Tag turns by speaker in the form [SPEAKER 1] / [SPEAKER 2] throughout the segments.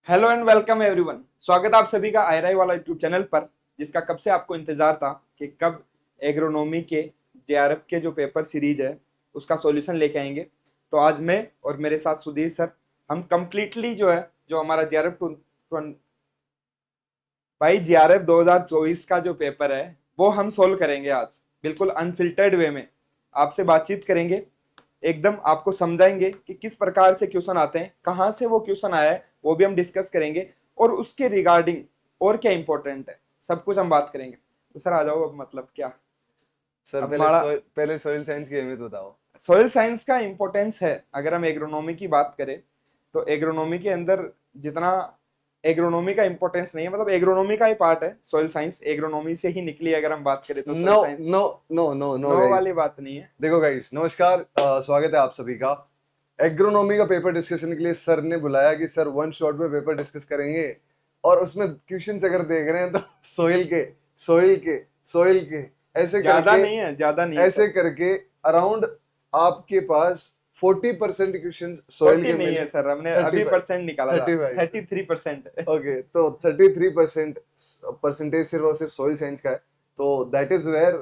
[SPEAKER 1] Hello and welcome everyone. स्वागत है आप सभी का आयराई वाला यूट्यूब चैनल पर, जिसका कब से आपको इंतजार था कि कब एग्रोनॉमी के जेआरएफ के जो पेपर सीरीज है उसका सॉल्यूशन लेके आएंगे। तो आज मैं और मेरे साथ सुधीर सर, हम कंप्लीटली जो हमारा जेआरएफ भाई जेआरएफ 2024 का जो पेपर है वो हम सोल्व करेंगे आज, बिल्कुल अनफिल्टर्ड वे में आपसे बातचीत करेंगे। एकदम आपको समझाएंगे कि किस प्रकार से क्वेश्चन आते हैं, कहाँ से वो क्वेश्चन आया है वो भी हम डिस्कस करेंगे, और उसके रिगार्डिंग और क्या इंपॉर्टेंट है सब कुछ हम बात करेंगे। तो सर आ जाओ, अब मतलब क्या
[SPEAKER 2] सर
[SPEAKER 1] अब
[SPEAKER 2] पहले
[SPEAKER 1] हमारा
[SPEAKER 2] पहले सॉइल साइंस की अहमियत बताओ।
[SPEAKER 1] सोइल साइंस का इंपॉर्टेंस है। अगर हम एग्रोनॉमी की बात करें तो एग्रोनॉमी के अंदर जितना एग्रोनॉमी का इंपॉर्टेंस नहीं है, मतलब एग्रोनॉमी का ही पार्ट है सोइल साइंस, एग्रोनॉमी से ही निकली है। अगर हम बात करें तो
[SPEAKER 2] no
[SPEAKER 1] soil science
[SPEAKER 2] no no no no
[SPEAKER 1] no
[SPEAKER 2] guys.
[SPEAKER 1] वाली बात नहीं है।
[SPEAKER 2] देखो गाइस, नमस्कार, स्वागत है आप सभी का। एग्रोनॉमी का पेपर डिस्कशन के लिए सर ने बुलाया कि सर वन शॉट में पेपर डिस्कस करेंगे, और उसमें क्वेश्चंस अगर देख रहे हैं तो सोइल के
[SPEAKER 1] ज्यादा नहीं है
[SPEAKER 2] ऐसे
[SPEAKER 1] सर।
[SPEAKER 2] करके अराउंड आपके पास 40% क्वेश्चन सॉइल
[SPEAKER 1] 40
[SPEAKER 2] के
[SPEAKER 1] नहीं
[SPEAKER 2] मिले।
[SPEAKER 1] है सर, हमने
[SPEAKER 2] थर्टी
[SPEAKER 1] अभी
[SPEAKER 2] फाइव
[SPEAKER 1] परसेंट निकाला था।
[SPEAKER 2] 35 सर।
[SPEAKER 1] 33%।
[SPEAKER 2] ओके, तो 33% परसेंटेज सिर्फ और सिर्फ सॉइल साइंस का है। तो दैट इज वेयर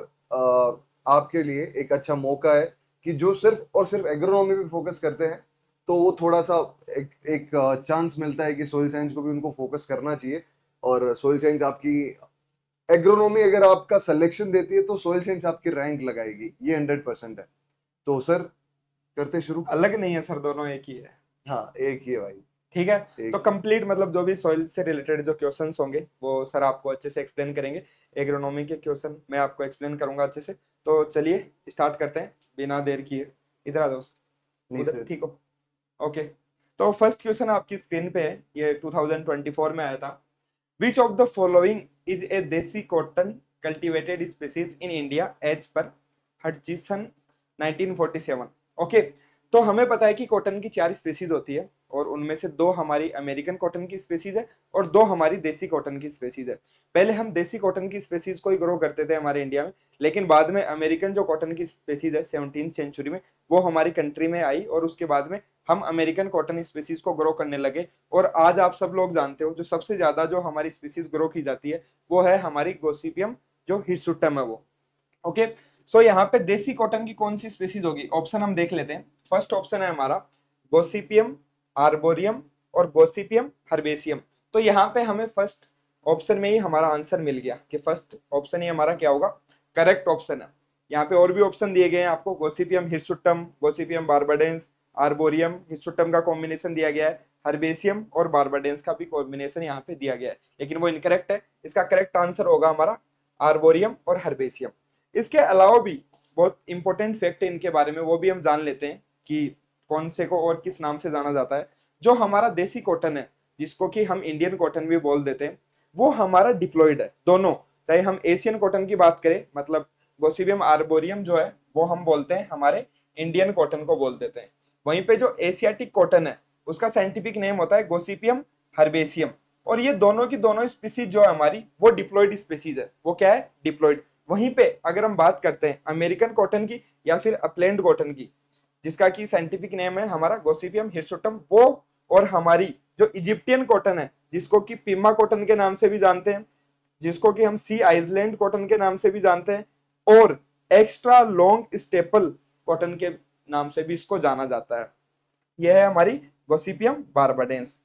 [SPEAKER 2] आपके लिए एक अच्छा मौका है कि जो सिर्फ और सिर्फ एग्रोनॉमी पे फोकस करते हैं, तो वो थोड़ा सा एक चांस मिलता है कि सॉइल साइंस को भी उनको फोकस करना चाहिए। और सॉइल साइंस आपकी एग्रोनॉमी अगर आपका सिलेक्शन देती है तो सॉइल साइंस आपकी रैंक लगाएगी, ये 100% है। तो सर, करते शुरू।
[SPEAKER 1] अलग नहीं है सर, दोनों एक ही है।
[SPEAKER 2] हाँ, एक ही है भाई,
[SPEAKER 1] ठीक है। तो
[SPEAKER 2] एक ही।
[SPEAKER 1] कंप्लीट मतलब जो भी सॉइल से रिलेटेड जो क्वेश्चंस होंगे वो सर आपको अच्छे से एक्सप्लेन करेंगे। एग्रोनॉमी के क्वेश्चन मैं आपको एक्सप्लेन करूंगा अच्छे से। तो चलिए स्टार्ट करते हैं बिना देर किए। इधर आ जाओ।
[SPEAKER 2] नहीं
[SPEAKER 1] उधर
[SPEAKER 2] सर।
[SPEAKER 1] ठीक हो? ओके। तो फर्स्ट क्वेश्चन आपकी स्क्रीन पे है, ये 2024 में आया था। Which of the following is a desi cotton cultivated species in India as per Hutchinson 1947। Okay. तो हमें पता है कि कॉटन की 4 स्पीसीज होती है, और उनमें से 2 हमारी अमेरिकन कॉटन की स्पीसीज है और 2 हमारी देसी कॉटन की स्पीसीज है। पहले हम देसी कॉटन की स्पीसीज को ही ग्रो करते थे हमारे इंडिया में, लेकिन बाद में अमेरिकन जो कॉटन की स्पीसीज है 17th सेंचुरी में वो हमारी कंट्री में आई, और उसके बाद में हम अमेरिकन कॉटन स्पीसीज को ग्रो करने लगे। और आज आप सब लोग जानते हो जो सबसे ज्यादा जो हमारी स्पीसीज ग्रो की जाती है वो है हमारी गोसिपियम, जो हिरसुटम है वो। ओके। सो यहाँ पे देसी कॉटन की कौन सी स्पीसीज होगी, ऑप्शन हम देख लेते हैं। फर्स्ट ऑप्शन है हमारा गोसिपियम आर्बोरियम और गोसिपियम हर्बेसियम। तो यहाँ पे हमें फर्स्ट ऑप्शन में ही हमारा आंसर मिल गया कि फर्स्ट ऑप्शन ही हमारा क्या होगा, करेक्ट ऑप्शन है। यहाँ पे और भी ऑप्शन दिए गए हैं आपको, gossypium hirsutum, gossypium barbadense, arboreum hirsutum का कॉम्बिनेशन दिया गया है, हर्बेसियम और बारबाडेंस का भी कॉम्बिनेशन यहाँ पे दिया गया है, लेकिन वो इनकरेक्ट है। इसका करेक्ट आंसर होगा हमारा आर्बोरियम और हर्बेसियम। इसके अलावा भी बहुत इंपॉर्टेंट फैक्ट है इनके बारे में, वो भी हम जान लेते हैं कि कौन से को और किस नाम से जाना जाता है। जो हमारा देसी कॉटन है, जिसको कि हम इंडियन कॉटन भी बोल देते हैं, वो हमारा डिप्लॉयड है दोनों। चाहे हम एशियन कॉटन की बात करें, मतलब गोसिपियम आर्बोरियम जो है वो हम बोलते हैं हमारे इंडियन कॉटन को बोल देते हैं। वहीं पे जो एशियाटिक कॉटन है उसका साइंटिफिक नेम होता है गोसिपियम हर्बेसियम। और ये दोनों की दोनों स्पीसीज जो है हमारी वो डिप्लॉयड स्पीसीज है, वो क्या है, डिप्लॉयड। वहीं पे अगर हम बात करते हैं अमेरिकन कॉटन की या फिर अपलैंड कॉटन की, जिसका की साइंटिफिक नेम है हमारा गोसिपियम हिरसुटम, वो और हमारी जो इजिप्टियन कॉटन है जिसको कि पिमा कॉटन के नाम से भी जानते हैं, जिसको कि हम सी आइसलैंड कॉटन के नाम से भी जानते हैं, और एक्स्ट्रा लॉन्ग स्टेपल कॉटन के नाम से भी इसको जाना जाता है। यह है हमारी गोसिपियम बारबाडेंस।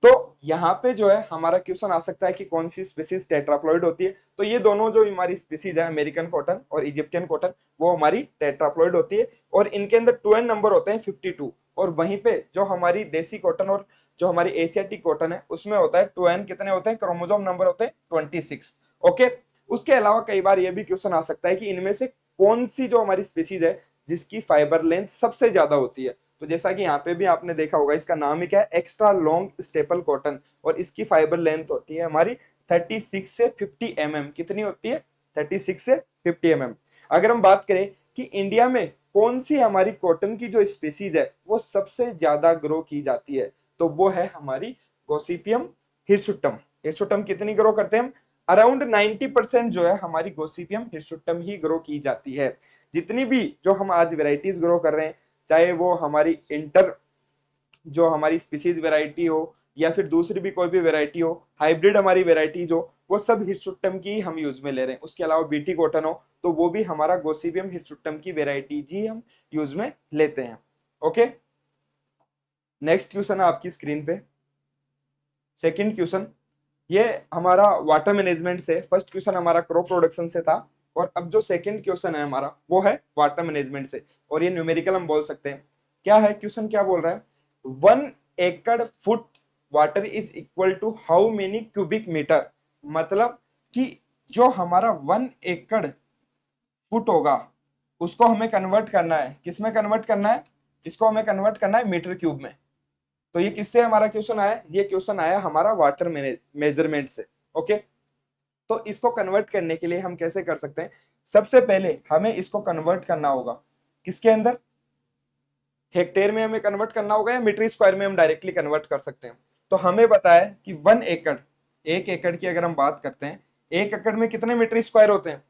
[SPEAKER 1] तो यहाँ पे जो है हमारा क्वेश्चन आ सकता है कि कौन सी स्पीसीज टेट्राप्लॉइड होती है। तो ये दोनों जो हमारी स्पीसीज है, अमेरिकन कॉटन और इजिप्टियन कॉटन, वो हमारी टेट्राप्लॉइड होती है, और इनके अंदर 2n नंबर होते हैं 52। और वहीं पे जो हमारी देसी कॉटन और जो हमारी एशियाटिक कॉटन है उसमें होता है 2n, कितने होते हैं, क्रोमोसोम नंबर होते हैं 26। ओके। उसके अलावा कई बार यह भी क्वेश्चन आ सकता है कि इनमें से कौन सी जो हमारी स्पीसीज है जिसकी फाइबर लेंथ सबसे ज्यादा होती है। तो जैसा कि यहाँ पे भी आपने देखा होगा, इसका नाम ही क्या है, एक्स्ट्रा लॉन्ग स्टेपल कॉटन, और इसकी फाइबर लेंथ होती है हमारी 36 से 50 mm। कितनी होती है, 36 से 50 mm। अगर हम बात करें कि इंडिया में कौन सी हमारी कॉटन की जो स्पीसीज है वो सबसे ज्यादा ग्रो की जाती है, तो वो है हमारी गोसिपियम हिरसुटम। हिरसुटम कितनी ग्रो करते हैं हम, अराउंड 90% जो है हमारी गोसिपियम हिरसुटम ही ग्रो की जाती है। जितनी भी जो हम आज वेराइटीज ग्रो कर रहे हैं, चाहे वो हमारी इंटर जो हमारी स्पीसीज वैरायटी हो, या फिर दूसरी भी कोई भी वेराइटी हो, हाइब्रिड हमारी वेराइटीज हो, वो सब हिरसुट्टम की हम यूज में ले रहे हैं। उसके अलावा बीटी कॉटन हो तो वो भी हमारा गोसिपियम हिरसुट्टम की वेराइटीज ही हम यूज में लेते हैं। ओके, नेक्स्ट क्वेश्चन है आपकी स्क्रीन पे, सेकंड क्वेश्चन। ये हमारा वाटर मैनेजमेंट से, फर्स्ट क्वेश्चन हमारा क्रॉप प्रोडक्शन से था, और अब जो सेकंड क्वेश्चन है हमारा वो है वाटर मैनेजमेंट से, और ये न्यूमेरिकल हम बोल सकते हैं। क्या है क्वेश्चन, क्या बोल रहा है, 1 एकड़ foot water is equal to how many cubic metre. मतलब कि जो हमारा 1 एकड़ फुट होगा उसको हमें कन्वर्ट करना है, किस में कन्वर्ट करना है, इसको हमें कन्वर्ट करना है मीटर क्यूब में। तो ये किससे हमारा क्वेश्चन आया, ये क्वेश्चन आया हमारा वाटर मेजरमेंट से। ओके, तो इसको कन्वर्ट करने के लिए हम कैसे कर सकते हैं, सबसे पहले हमें इसको कन्वर्ट करना होगा किसके अंदर, हेक्टेयर में हमें कन्वर्ट करना होगा या मीटर स्क्वायर में हम डायरेक्टली कन्वर्ट कर सकते हैं। तो हमें पता है कि 1 एकड़, 1 एकड़ की अगर हम बात करते हैं, 1 एकड़ में कितने मीटर स्क्वायर होते हैं,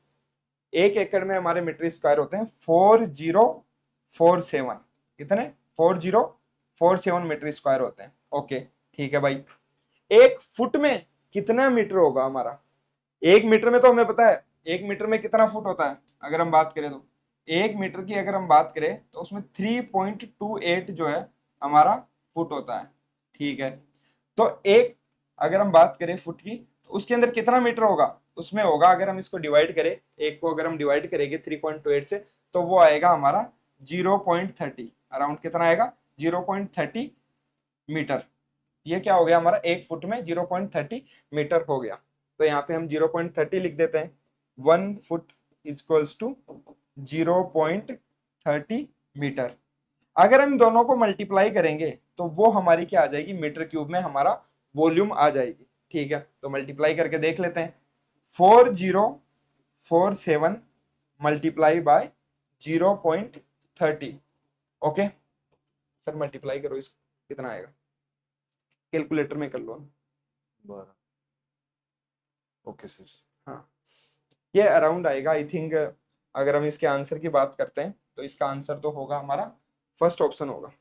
[SPEAKER 1] 1 एकड़ में हमारे मीटर स्क्वायर होते हैं 4047, कितने, 4047 मीटर स्क्वायर होते हैं। ओके ठीक है भाई, 1 फुट में कितना मीटर होगा हमारा, 1 मीटर में तो हमें पता है 1 मीटर में कितना फुट होता है, अगर हम बात करें तो 1 मीटर की अगर हम बात करें तो उसमें 3.28 जो है हमारा फुट होता है। ठीक है, तो एक, अगर हम बात करें फुट की, तो उसके अंदर कितना मीटर होगा, उसमें होगा, अगर हम इसको डिवाइड करें, एक को अगर हम डिवाइड करेंगे 3.28 से, तो वो आएगा हमारा 0.30, अराउंड कितना आएगा 0.30 मीटर। ये क्या हो गया हमारा, 1 फुट में 0.30 मीटर हो गया। तो यहाँ पे हम 0.30 लिख देते हैं, 1 फुट इक्वल्स टू 0.30 मीटर। अगर हम दोनों को मल्टीप्लाई करेंगे तो वो हमारी क्या आ जाएगी, मीटर क्यूब में हमारा वॉल्यूम आ जाएगी। ठीक है, तो मल्टीप्लाई करके देख लेते हैं, 4047 multiply by 0.30। Okay sir, multiply करो इसको, कितना आएगा, कैलकुलेटर में कर लो।
[SPEAKER 2] 12। Okay sir.
[SPEAKER 1] हाँ, ये अराउंड आएगा आई थिंक। अगर हम इसके आंसर की बात करते हैं तो इसका आंसर तो होगा हमारा फर्स्ट ऑप्शन होगा।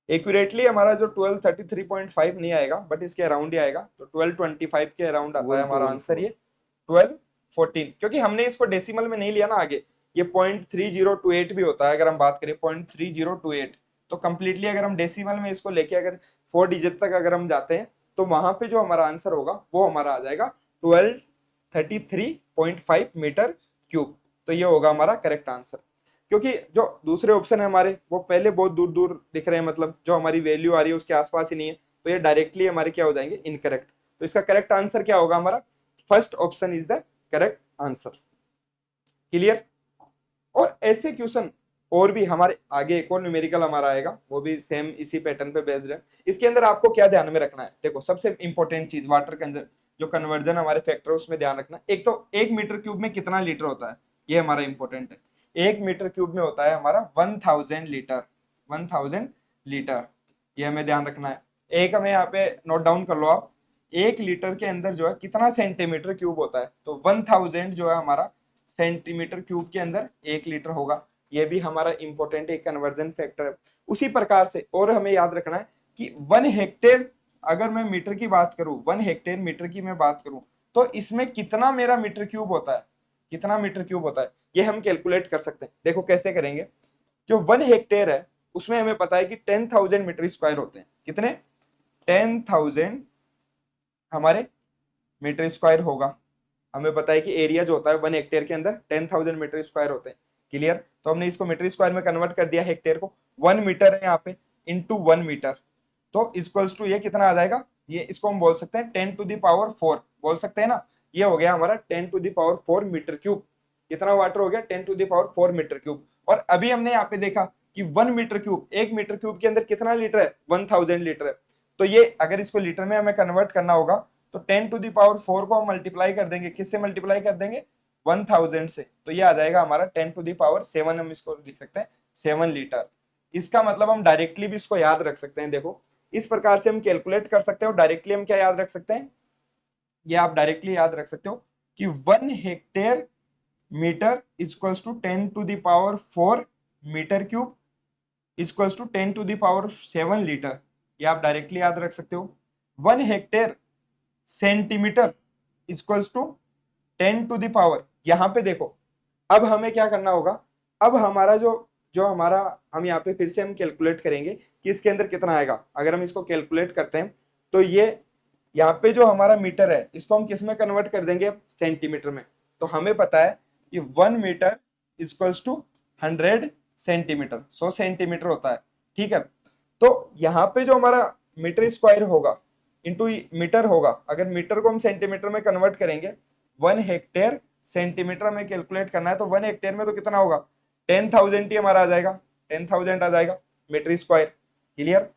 [SPEAKER 1] एक्यूरेटली हमारा जो 1233.5 नहीं आएगा, बट इसके अराउंड ही आएगा, तो 1225 के अराउंड आता है हमारा आंसर ये 1214, क्योंकि हमने इसको डेसिमल में नहीं लिया ना आगे, ये 0.3028 भी होता है, अगर हम बात करें 0.3028, तो कंप्लीटली अगर हम डेसिमल में इसको लेके अगर 4 डिजिट तक अगर हम जाते हैं तो वहां पे जो हमारा आंसर होगा वो हमारा आ जाएगा 1233.5 मीटर क्यूब। तो ये होगा हमारा करेक्ट आंसर, क्योंकि जो दूसरे ऑप्शन है हमारे वो पहले बहुत दूर दूर दिख रहे हैं, मतलब जो हमारी वैल्यू आ रही है उसके आसपास ही नहीं है, तो ये डायरेक्टली हमारे क्या हो जाएंगे, इनकरेक्ट। तो इसका करेक्ट आंसर क्या होगा हमारा, first option is the correct answer. Clear, और ऐसे क्वेश्चन और भी हमारे आगे एक और न्यूमेरिकल हमारा आएगा, वो भी सेम इसी पैटर्न पे बेस्ड है। इसके अंदर आपको क्या ध्यान में रखना है, देखो सबसे इंपॉर्टेंट चीज वाटर के अंदर जो कन्वर्जन हमारे फैक्टर उसमें ध्यान रखना। एक तो 1 मीटर क्यूब में कितना लीटर होता है, ये हमारा इंपॉर्टेंट है। 1 मीटर क्यूब में होता है हमारा 1000 लीटर, 1000 लीटर, ये हमें ध्यान रखना है। एक हमें यहाँ पे नोट डाउन कर लो आप, 1 लीटर के अंदर जो है कितना सेंटीमीटर क्यूब होता है, तो 1000 जो है हमारा सेंटीमीटर क्यूब के अंदर 1 लीटर होगा। ये भी हमारा इंपॉर्टेंट एक कन्वर्जन फैक्टर है। उसी प्रकार से और हमें याद रखना है कि 1 हेक्टेयर, अगर मैं मीटर की बात करूं, 1 हेक्टेयर मीटर की मैं बात करूं, तो इसमें कितना मेरा मीटर क्यूब होता है, कितना मीटर क्यूब होता है, ये हम कैलकुलेट कर सकते हैं। देखो कैसे करेंगे, जो 1 हेक्टेयर है उसमें हमें पता है कि 10,000 मीटर स्क्वायर होते हैं, कितने, 10,000 हमारे मीटर स्क्वायर होगा। हमें पता है कि एरिया जो होता है 1 हेक्टेयर के अंदर 10,000 मीटर स्क्वायर होते हैं। क्लियर, तो हमने इसको मीटर स्क्वायर में कन्वर्ट कर दिया, हेक्टेयर को 1 मीटर है यहाँ पे इंटू 1 मीटर, तो इक्वल्स टू ये कितना आ जाएगा, ये इसको हम बोल सकते हैं 10⁴ बोल सकते हैं ना, ये हो गया हमारा 10⁴ मीटर क्यूब। कितना वाटर हो गया, 10⁴ मीटर क्यूब। और अभी हमने यहाँ पे देखा कि 1 मीटर क्यूब, 1 मीटर क्यूब के अंदर कितना लीटर है, 1000 लीटर है। तो ये अगर इसको लीटर में हमें कन्वर्ट करना होगा तो 10⁴ को हम मल्टीप्लाई कर देंगे, किससे मल्टीप्लाई कर देंगे, 1000 से, तो ये आ जाएगा हमारा 10⁻7, हम इसको लिख सकते हैं 7 लीटर। इसका मतलब हम डायरेक्टली भी इसको याद रख सकते हैं, देखो इस प्रकार से हम कैलकुलेट कर सकते हैं। और डायरेक्टली हम क्या याद रख सकते हैं, ये आप डायरेक्टली याद रख सकते हो कि 1 hectare metre equals to 10⁴ metre cube equals to 10⁻7 litre. ये आप डायरेक्टली याद रख सकते हो। 1 hectare centimetre equals to 10 to the power, यहाँ पे देखो अब हमें क्या करना होगा, अब हमारा जो जो हमारा हम यहाँ पे फिर से हम कैलकुलेट करेंगे कि इसके अंदर कितना आएगा। अगर हम इसको कैलकुलेट करते हैं तो ये यहाँ पे जो हमारा मीटर है इसको हम किस में कन्वर्ट कर देंगे, सेंटीमीटर में। तो हमें पता है कि 1 metre equals to 100 centimetre, 100 centimetre होता है, ठीक है। तो यहाँ पे जो हमारा मीटर स्क्वायर होगा इंटू मीटर होगा, अगर मीटर को हम सेंटीमीटर में कन्वर्ट करेंगे, 1 हेक्टेयर सेंटीमीटर में कैलकुलेट करना है तो 1 हेक्टेयर में तो कितना होगा, 10,000 ही हमारा आ जाएगा, 10,000 आ जाएगा मीटर स्क्वायर। क्लियर।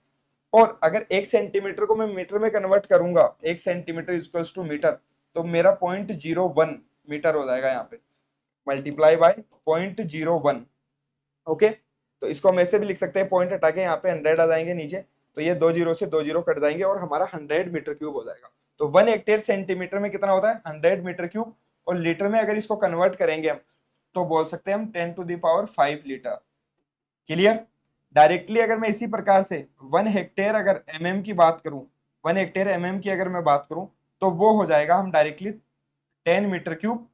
[SPEAKER 1] और अगर 1 सेंटीमीटर को मैं मीटर में कन्वर्ट करूंगा, 1 सेंटीमीटर इक्वल्स टू मीटर, तो मेरा 0.01 मीटर हो जाएगा यहाँ पे, मल्टीप्लाई बाय 0.01। ओके, तो इसको हम ऐसे भी लिख सकते हैं, पॉइंट हटा के यहाँ पे 100 आ जाएंगे नीचे, तो ये 2 जीरो से 2 जीरो कट जाएंगे और हमारा 100 मीटर क्यूब हो जाएगा। तो 1 हेक्टेयर सेंटीमीटर में कितना होता है, 100 मीटर क्यूब। और लीटर में अगर इसको कन्वर्ट करेंगे हम तो बोल सकते हैं हम 10 to the power 5 litre. Clear. Directly अगर मैं इसी प्रकार से 1 हेक्टेयर अगर mm की बात करूं, 1 हेक्टेयर mm की अगर मैं बात करूं तो वो हो जाएगा हम directly 10 metre cube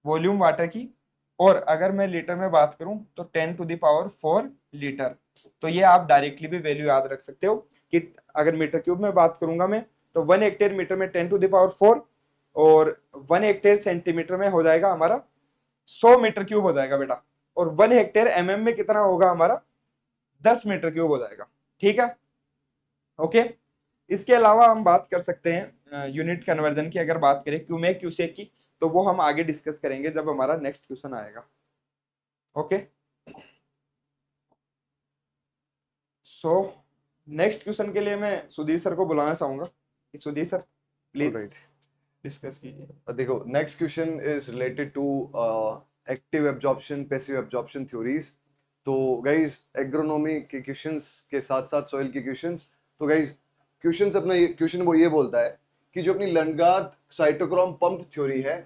[SPEAKER 1] volume water की। और अगर मैं लीटर में बात करूं तो 10 टू द पावर 4 लीटर। तो ये आप डायरेक्टली भी वैल्यू याद रख सकते हो कि अगर मीटर क्यूब में बात करूंगा मैं तो 1 हेक्टेयर मीटर में 10 टू द पावर 4 और 1 हेक्टेयर सेंटीमीटर में हो जाएगा हमारा 100 मीटर क्यूब हो जाएगा बेटा। और 1 हेक्टेयर mm में कितना होगा हमारा, 10 मीटर क्यूब हो जाएगा। ठीक है, ओके। इसके अलावा हम बात कर सकते हैं यूनिट कन्वर्जन की, अगर बात करें क्यूमेक क्यूसेक की, तो वो हम आगे डिस्कस करेंगे जब हमारा नेक्स्ट क्वेश्चन आएगा। ओके, सो नेक्स्ट क्वेश्चन के लिए मैं सुधीर सर को बुलाना चाहूंगा कि Sudhir sir please
[SPEAKER 2] right,
[SPEAKER 1] discuss कीजिए।
[SPEAKER 2] देखो next question is related to active absorption, passive absorption theories. तो गाइज एग्रोनॉमी के क्वेश्चंस के साथ साथ सॉइल के क्वेश्चंस। तो गाइज क्वेश्चंस अपना ये क्वेश्चन वो ये बोलता है कि जो अपनी लंगार्ड साइटोक्रोम पंप थ्योरी है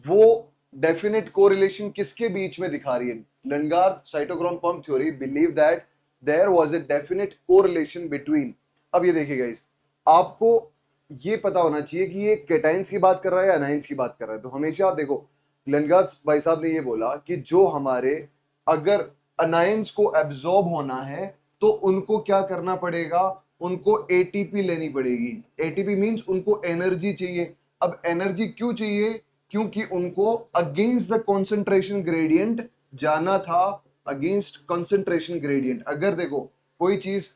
[SPEAKER 2] वो डेफिनेट कोरिलेशन किसके बीच में दिखा रही है। Lundegardh cytochrome pump theory believe that there was a definite correlation between. अब ये देखिए गाइज, आपको ये पता होना चाहिए कि ये कैटाइंस की बात कर रहा है या एनाइंस की बात कर रहा है। तो हमेशा आप देखो, ग्लेनगार्ड भाई साहब ने ये बोला कि जो हमारे अगर अनाइंस को एब्जॉर्ब होना है तो उनको क्या करना पड़ेगा, उनको एटीपी लेनी पड़ेगी। एटीपी मींस उनको एनर्जी चाहिए। अब एनर्जी क्यों चाहिए, क्योंकि उनको अगेंस्ट द कंसंट्रेशन ग्रेडियंट जाना था, अगेंस्ट कंसंट्रेशन ग्रेडियंट। अगर देखो कोई चीज,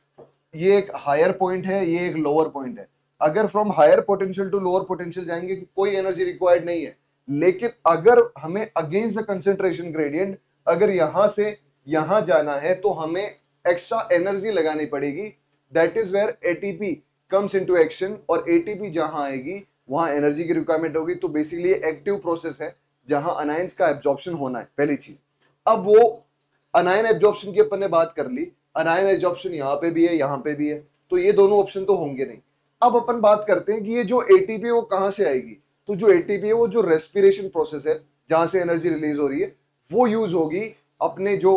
[SPEAKER 2] ये एक हायर पॉइंट है, ये एक लोअर पॉइंट है, अगर from higher potential to lower potential जाएंगे कोई एनर्जी रिक्वायर्ड नहीं है। लेकिन अगर हमें अगेंस्ट द कंसंट्रेशन ग्रेडियंट, अगर यहां से यहां जाना है तो हमें एक्स्ट्रा एनर्जी लगानी पड़ेगी। That is where ATP comes into action. और एटीपी जहां आएगी वहां एनर्जी की रिक्वायरमेंट होगी। तो बेसिकली ये एक्टिव प्रोसेस है जहां अनायंस का एब्जॉर्प्शन होना है, पहली चीज। अब वो अनायन एब्जॉर्प्शन की अपन ने बात कर ली, अनायन एब्जॉर्प्शन यहाँ पे भी है, यहाँ पे भी है, तो ये दोनों ऑप्शन तो होंगे नहीं। अब अपन बात करते हैं कि ये जो एटीपी है वो कहां से आएगी। तो जो एटीपी है वो जो रेस्पिरेशन प्रोसेस है जहां से एनर्जी रिलीज हो रही है वो यूज होगी अपने जो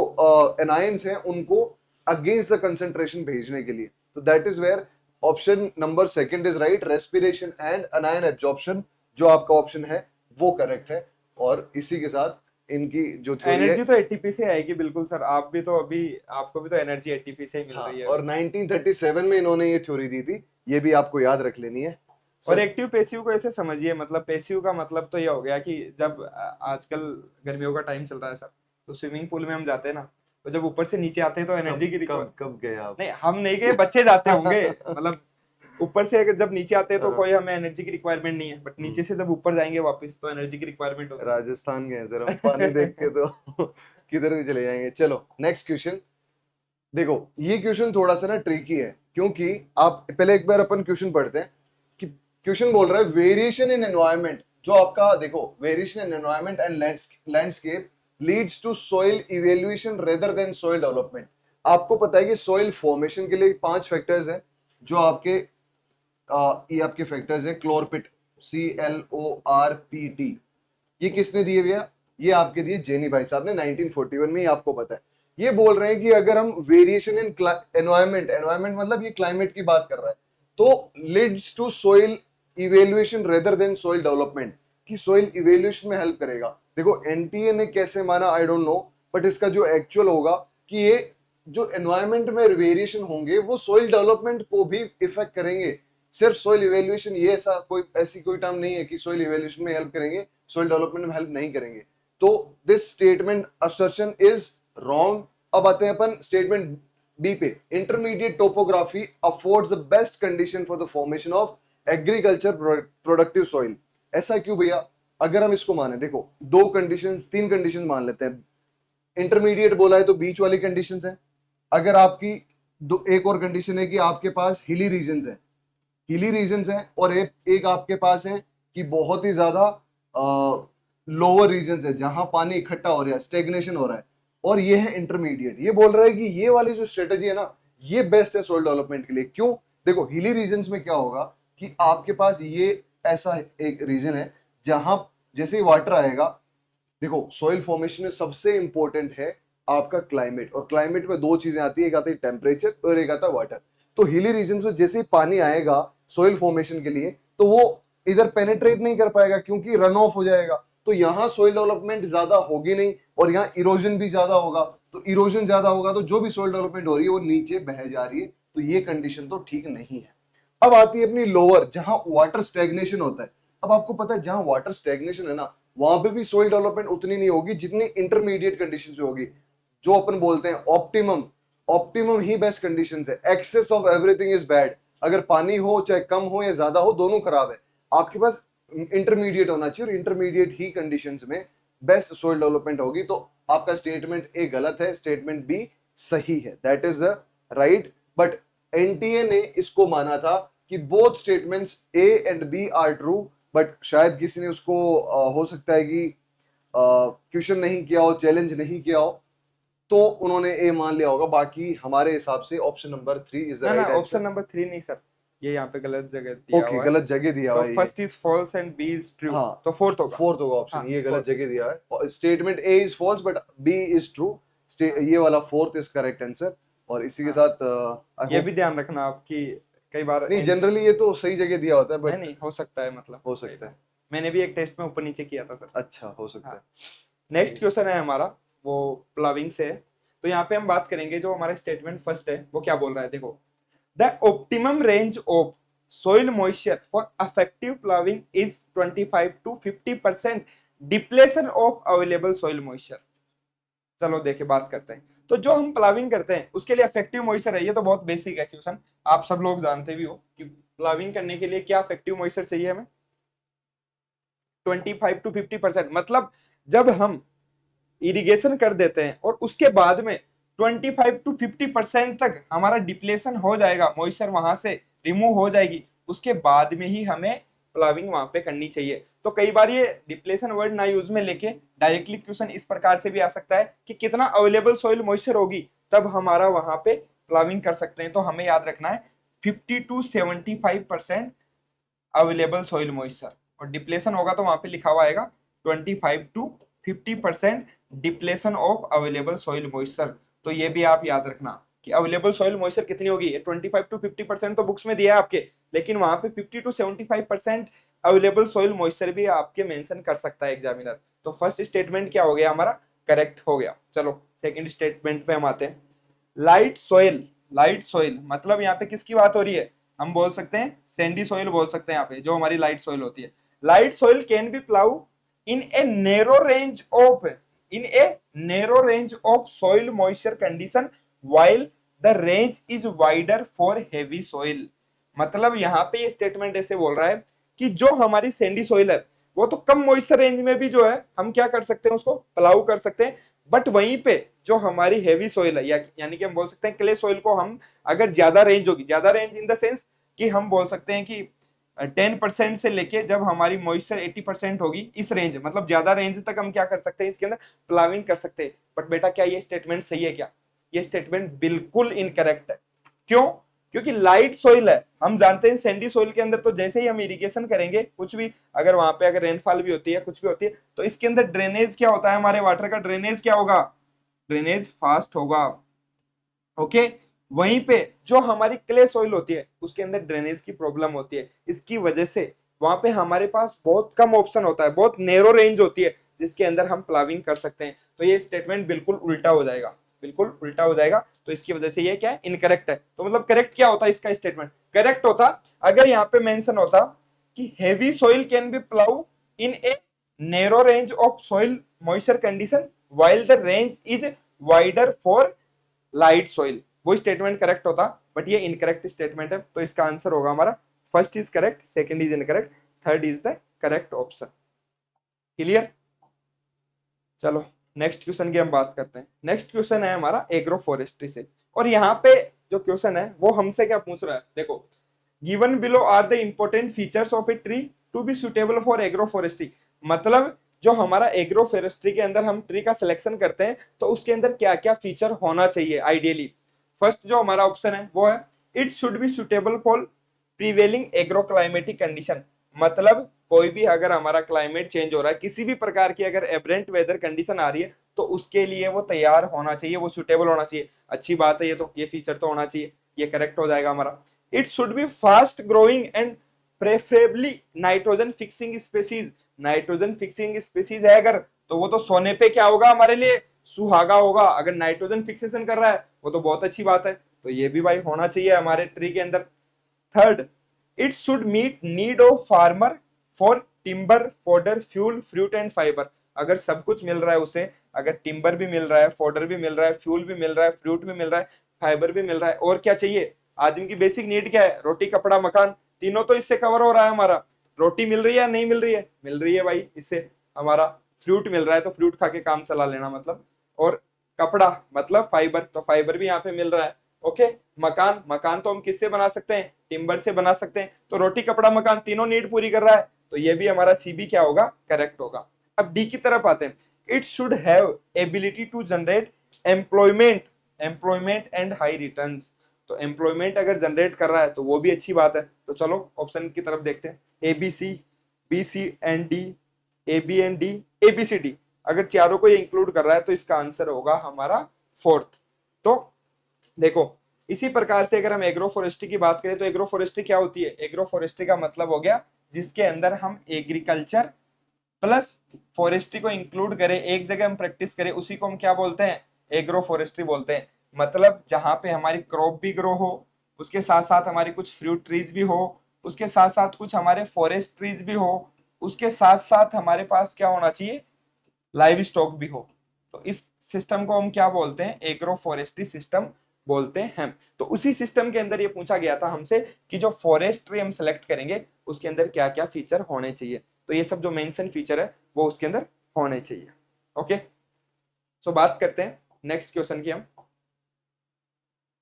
[SPEAKER 2] एनायंस हैं उनको अगेंस्ट द कंसंट्रेशन भेजने के लिए। तो that is where option number second is right, respiration and anion absorption जो आपका ऑप्शन है वो करेक्ट है। और इसी के साथ इनकी जो थ्योरी है,
[SPEAKER 1] एनर्जी तो एटीपी से आएगी बिल्कुल सर, आप भी तो अभी आपको भी तो एनर्जी एटीपी से ही मिल
[SPEAKER 2] हाँ,
[SPEAKER 1] रही है।
[SPEAKER 2] और 1937 में इन्होंने ये थ्योरी दी थी, ये भी आपको याद रख लेनी है।
[SPEAKER 1] और एक्टिव पैसिव को ऐसे समझिए, मतलब पैसिव का मतलब तो ये हो गया कि जब आजकल गर्मियों का टाइम चल रहा है सर, तो स्विमिंग पूल में हम जाते हैं ना, तो जब ऊपर से नीचे आते हैं तो एनर्जी की
[SPEAKER 2] कब कब गए आप?
[SPEAKER 1] नहीं हम नहीं गए, बच्चे जाते होंगे। मतलब ऊपर से अगर जब नीचे आते हैं तो कोई हमें एनर्जी की रिक्वायरमेंट नहीं है, बट नीचे से जब ऊपर जाएंगे वापस तो एनर्जी की रिक्वायरमेंट हो सकती है।
[SPEAKER 2] राजस्थान गए सर हम, पानी देख के तो किधर भी चले जाएंगे। चलो नेक्स्ट क्वेश्चन देखो, ये क्वेश्चन थोड़ा सा ना ट्रिकी है क्योंकि आप पहले एक बार अपन क्वेश्चन पढ़ते हैं कि क्वेश्चन बोल रहा है वेरिएशन इन एनवायरनमेंट। जो आपका देखो, variation in environment and landscape leads to soil evaluation rather than soil development. आपको पता है कि सॉइल फॉर्मेशन के लिए 5 फैक्टर्स हैं जो आपके ये आपके फैक्टर्स है। क्लोरपिट, CLORPT, ये किसने दिए भैया, ये आपके दिए जेनी भाई साहब ने 1941 में, ही आपको पता है। ये बोल रहे हैं कि अगर हम वेरिएशन इन एनवायरमेंट, एनवायरमेंट मतलब ये क्लाइमेट की बात कर रहा है, तो leads to soil evaluation rather than soil development, कि सोइल इवेल्युएशन में हेल्प करेगा। देखो एनटीए ने कैसे माना आई डोंट नो, बट इसका जो एक्चुअल होगा कि ये जो एनवायरमेंट में वेरिएशन होंगे वो सोइल डेवलपमेंट को भी इफेक्ट करेंगे। सिर्फ सोइल इवेल्युएशन, ये ऐसा कोई ऐसी कोई टर्म नहीं है कि सोइल इवेल्युएशन में हेल्प करेंगे, सोइल डेवलपमेंट में हेल्प नहीं करेंगे। तो this statement assertion is wrong. अब आते हैं अपन स्टेटमेंट बी पे। Intermediate topography affords the best condition for the formation of agriculture productive soil. ऐसा क्यों भैया? अगर हम इसको माने, देखो दो कंडीशंस, तीन कंडीशंस मान लेते हैं। इंटरमीडिएट बोला है तो बीच वाली कंडीशंस है। अगर आपकी दो, एक और कंडीशन है कि आपके पास हिली रीजन्स है, हिली रीजन्स है, और एक आपके पास है कि बहुत ही ज्यादा लोअर रीजन्स है जहां पानी इकट्ठा हो रहा है, स्टेग्नेशन हो रहा है, और ये है इंटरमीडिएट। ये बोल रहा है कि ये वाली जो स्ट्रेटेजी है ना, ये बेस्ट है सोइल डेवलपमेंट के लिए। क्यों? देखो हिली रीजन्स में क्या होगा कि आपके पास ये ऐसा एक रीजन है जहां जैसे ही वाटर आएगा, देखो सॉइल फॉर्मेशन में सबसे इंपॉर्टेंट है आपका क्लाइमेट, और क्लाइमेट में दो चीजें आती है, एक आता है टेम्परेचर और एक आता है वाटर। तो हिली रीजन्स में जैसे ही पानी आएगा सॉइल फॉर्मेशन के लिए, तो वो इधर पेनेट्रेट नहीं कर पाएगा क्योंकि रन ऑफ हो जाएगा। तो यहाँ सॉइल डेवलपमेंट ज्यादा होगी नहीं, और यहाँ इरोजन भी ज्यादा होगा। तो इरोजन ज्यादा होगा तो जो भी सॉइल डेवलपमेंट हो रही है वो नीचे बह जा रही है। तो ये कंडीशन तो ठीक नहीं है। अब आती है अपनी लोअर, जहां वाटर स्टेग्नेशन होता है। अब आपको पता है जहां वाटर स्टेग्नेशन है ना, वहां पे भी सोइल डेवलपमेंट उतनी नहीं होगी जितनी इंटरमीडिएट कंडीशन में होगी, जो अपन बोलते हैं ऑप्टिमम। ऑप्टिमम ही बेस्ट कंडीशन है। Excess of everything is bad. अगर पानी हो चाहे कम हो या ज्यादा हो, दोनों खराब है। आपके पास इंटरमीडिएट होना चाहिए, और इंटरमीडिएट ही कंडीशंस में बेस्ट सोइल डेवलपमेंट होगी। तो आपका स्टेटमेंट ए गलत है, स्टेटमेंट बी सही है, that is the right. But NTA ने इसको माना था कि both statements A and B are true, but शायद किसी ने उसको हो सकता है कि क्वेश्चन नहीं किया हो, चैलेंज नहीं किया हो, तो उन्होंने ए मान लिया होगा। बाकी हमारे हिसाब से ऑप्शन नंबर 3 इज द
[SPEAKER 1] ना ना,
[SPEAKER 2] राइट
[SPEAKER 1] ऑप्शन
[SPEAKER 2] आंसर।
[SPEAKER 1] नंबर 3 नहीं सर, ये यहाँ पे गलत जगह दिया
[SPEAKER 2] ओके,
[SPEAKER 1] हुआ है।
[SPEAKER 2] गलत जगह दिया
[SPEAKER 1] तो
[SPEAKER 2] हुआ है ये।
[SPEAKER 1] First is false and B is true,
[SPEAKER 2] हाँ,
[SPEAKER 1] तो फोर्थ होगा।
[SPEAKER 2] फोर्थ होगा ऑप्शन,
[SPEAKER 1] हाँ
[SPEAKER 2] ये गलत
[SPEAKER 1] fourth।
[SPEAKER 2] जगह दिया है। Statement A is false but B is true. ये वाला फोर्थ इज करेक्ट आंसर। और इसी के
[SPEAKER 1] हाँ,
[SPEAKER 2] साथ आई
[SPEAKER 1] ये भी
[SPEAKER 2] होप,
[SPEAKER 1] ध्यान रखना आपकी, कई बार
[SPEAKER 2] नहीं जनरली ये तो सही जगह दिया होता है,
[SPEAKER 1] नहीं
[SPEAKER 2] बट
[SPEAKER 1] नहीं हो सकता है, मतलब
[SPEAKER 2] हो सकता है।
[SPEAKER 1] मैंने भी एक टेस्ट में ऊपर नीचे किया था सर।
[SPEAKER 2] अच्छा, हो सकता
[SPEAKER 1] हाँ,
[SPEAKER 2] है।
[SPEAKER 1] नेक्स्ट क्वेश्चन है हमारा, वो प्लविंग से है। तो यहाँ पे हम बात करेंगे, जो हमारा स्टेटमेंट फर्स्ट है वो क्या बोल रहा है, देखो। The optimum range of soil moisture for effective plowing is 25 to 50% depletion of available soil moisture। चलो देखे बात करते हैं। तो जो हम प्लाविंग करते हैं उसके लिए इफेक्टिव मॉइस्चर है, ये तो बहुत बेसिक है क्वेश्चन, आप सब लोग जानते भी हो कि प्लाविंग करने के लिए क्या इफेक्टिव मॉइस्चर चाहिए हमें, 25 to 50%। मतलब जब हम इरिगेशन कर देते हैं और उसके बाद में 25 to 50% तक हमारा डिप्लेशन हो जाएगा, मॉइस्चर वहां से रिमूव हो जाएगी, उसके बाद में ही हमें प्लाविंग वहां पे करनी चाहिए। तो कई बार ये डिप्लेशन वर्ड ना यूज में लेके डायरेक्टली क्वेश्चन इस प्रकार से भी आ सकता है कि कितना अवेलेबल सॉइल मॉइस्चर होगी तब हमारा वहां पे प्लाविंग कर सकते हैं। तो हमें याद रखना है 50 to 75% अवेलेबल सॉइल मॉइस्चर, और डिप्लेशन होगा तो वहां पे लिखा हुआ आएगा 25 to 50% depletion of available soil moisture. तो ये भी आप याद रखना कि अवेलेबल सॉइल मॉइस्चर कितनी होगी। 25 to 50% तो बुक्स में दिया है आपके, लेकिन वहां पे 50 to 75% अवेलेबल सॉइल मॉइस्चर भी आपके मेंशन कर सकता है एग्जामिनर। तो फर्स्ट स्टेटमेंट क्या हो गया हमारा, करेक्ट हो गया। चलो सेकंड स्टेटमेंट पे हम आते हैं। लाइट सॉइल, लाइट सॉइल मतलब यहाँ पे किसकी बात हो रही है, हम बोल सकते हैं सैंडी सॉइल बोल सकते हैं यहाँ पे, जो हमारी लाइट सॉइल होती है। Light soil can be plough in a narrow range of, in a narrow range of soil moisture condition while the range is wider for heavy soil. मतलब यहाँ पे ये स्टेटमेंट ऐसे बोल रहा है कि जो हमारी सैंडी सॉइल है वो तो कम मॉइस्चर रेंज में भी जो है हम क्या कर सकते हैं, उसको प्लाउ कर सकते हैं। बट वहीं पे जो हमारी हेवी सॉइल है, यानी कि हम बोल सकते हैं क्ले सॉइल को हम अगर ज्यादा रेंज होगी, ज्यादा रेंज इन द सेंस कि हम बोल सकते हैं कि 10% से लेके जब हमारी मॉइस्चर 80% होगी, इस रेंज मतलब ज्यादा रेंज तक हम क्या कर सकते हैं, इसके अंदर प्लाविंग कर सकते हैं। बट बेटा क्या ये स्टेटमेंट सही है क्या, ये स्टेटमेंट बिल्कुल इनकरेक्ट है। क्यों? क्योंकि लाइट सॉइल है, हम जानते हैं सैंडी सॉइल के अंदर तो जैसे ही हम इरिगेशन करेंगे, कुछ भी अगर वहां पे अगर रेनफॉल भी होती है, कुछ भी होती है, तो इसके अंदर ड्रेनेज क्या होता है, हमारे वाटर का ड्रेनेज क्या होगा, ड्रेनेज फास्ट होगा। ओके, वहीं पे जो हमारी क्ले सॉइल होती है उसके अंदर ड्रेनेज की प्रॉब्लम होती है, इसकी वजह से वहां पे हमारे पास बहुत कम ऑप्शन होता है, बहुत नैरो रेंज होती है जिसके अंदर हम प्लाविंग कर सकते हैं। तो ये स्टेटमेंट बिल्कुल उल्टा हो जाएगा, बिल्कुल उल्टा हो जाएगा। तो इसकी वजह से ये क्या है, इनकरेक्ट है। तो मतलब करेक्ट क्या होता है इसका स्टेटमेंट, करेक्ट होता अगर यहाँ पे मेंशन होता कि heavy soil can be plough in a narrow range of soil moisture condition while the range is wider for light soil, वो स्टेटमेंट करेक्ट होता। बट ये इनकरेक्ट स्टेटमेंट है, तो इसका आंसर होगा हमारा first is correct, second is incorrect, third is the correct option. Clear? चलो next question की हम बात करते हैं। नेक्स्ट क्वेश्चन है हमारा एग्रो फॉरेस्ट्री से, और यहाँ पे जो क्वेश्चन है वो हमसे क्या पूछ रहा है, देखो, given below are the important features of a tree to be suitable for agroforestry. मतलब जो हमारा एग्रो फॉरेस्ट्री के अंदर हम ट्री का सिलेक्शन करते हैं तो उसके अंदर क्या क्या फीचर होना चाहिए आइडियली। फर्स्ट जो हमारा ऑप्शन है वो है it should be suitable for prevailing agro climatic condition. मतलब कोई भी अगर हमारा क्लाइमेट चेंज हो रहा है, किसी भी प्रकार की अगर एबरेंट वेदर कंडीशन आ रही है तो उसके लिए वो तैयार होना चाहिए, वो सुटेबल होना चाहिए। अच्छी बात है, ये तो ये फीचर तो होना चाहिए, ये करेक्ट हो जाएगा हमारा। It should be fast growing and preferably nitrogen fixing species. Nitrogen fixing species है अगर, तो वो तो सोने पे क्या होगा हमारे लिए, सुहागा होगा। अगर नाइट्रोजन फिक्सेशन कर रहा है वो तो बहुत अच्छी बात है, तो ये भी भाई होना चाहिए हमारे ट्री के अंदर। Third, it should meet need of farmer for timber fodder fuel fruit and fibre. अगर सब कुछ मिल रहा है उसे, अगर टिम्बर भी मिल रहा है, फोडर भी मिल रहा है, फ्यूल भी मिल रहा है, फ्रूट भी मिल रहा है, फाइबर भी मिल रहा है, और क्या चाहिए। आदमी की बेसिक नीड क्या है, रोटी कपड़ा मकान, तीनों तो इससे कवर हो रहा है हमारा। रोटी मिल रही है या नहीं मिल रही है, मिल रही है भाई इससे हमारा। फ्रूट मिल रहा है तो फ्रूट खा के काम चला लेना मतलब, और कपड़ा मतलब फाइबर, तो फाइबर भी यहाँ पे मिल रहा है। ओके, मकान, मकान तो हम किससे बना सकते हैं, टिम्बर से बना सकते हैं। तो रोटी कपड़ा मकान तीनों नीड पूरी कर रहा है, तो ये भी हमारा सी बी क्या होगा, करेक्ट होगा। अब डी की तरफ आते हैं। It should have ability to generate employment, employment and high returns. तो एम्प्लॉयमेंट अगर जनरेट कर रहा है तो वो भी अच्छी बात है। तो चलो ऑप्शन की तरफ देखते हैं। A B C, B C and D, A B and D, A B C D, अगर चारों को ये इंक्लूड कर रहा है तो इसका आंसर होगा हमारा फोर्थ। तो देखो, इसी प्रकार से अगर हम एग्रो फॉरेस्ट्री की बात करें तो एग्रो फॉरेस्ट्री क्या होती है, एग्रो फॉरेस्ट्री का मतलब हो गया जिसके अंदर हम एग्रीकल्चर प्लस फॉरेस्ट्री को इंक्लूड करें, एक जगह हम प्रैक्टिस करें, उसी को हम क्या बोलते हैं, एग्रो फॉरेस्ट्री बोलते हैं। मतलब जहां पे हमारी क्रॉप भी ग्रो हो, उसके साथ साथ हमारी कुछ फ्रूट ट्रीज भी हो, उसके साथ साथ कुछ हमारे फॉरेस्ट ट्रीज भी हो, उसके साथ साथ हमारे पास क्या होना चाहिए, लाइव स्टॉक भी हो। तो इस सिस्टम को हम क्या बोलते हैं, एग्रो फॉरेस्ट्री सिस्टम बोलते हैं। तो उसी सिस्टम के अंदर ये पूछा गया था हमसे कि जो फॉरेस्ट्री हम सेलेक्ट करेंगे उसके अंदर क्या क्या फीचर होने चाहिए। तो ये सब जो मेंशन फीचर है वो उसके अंदर होने चाहिए। ओके, सो बात करते हैं नेक्स्ट क्वेश्चन की। हम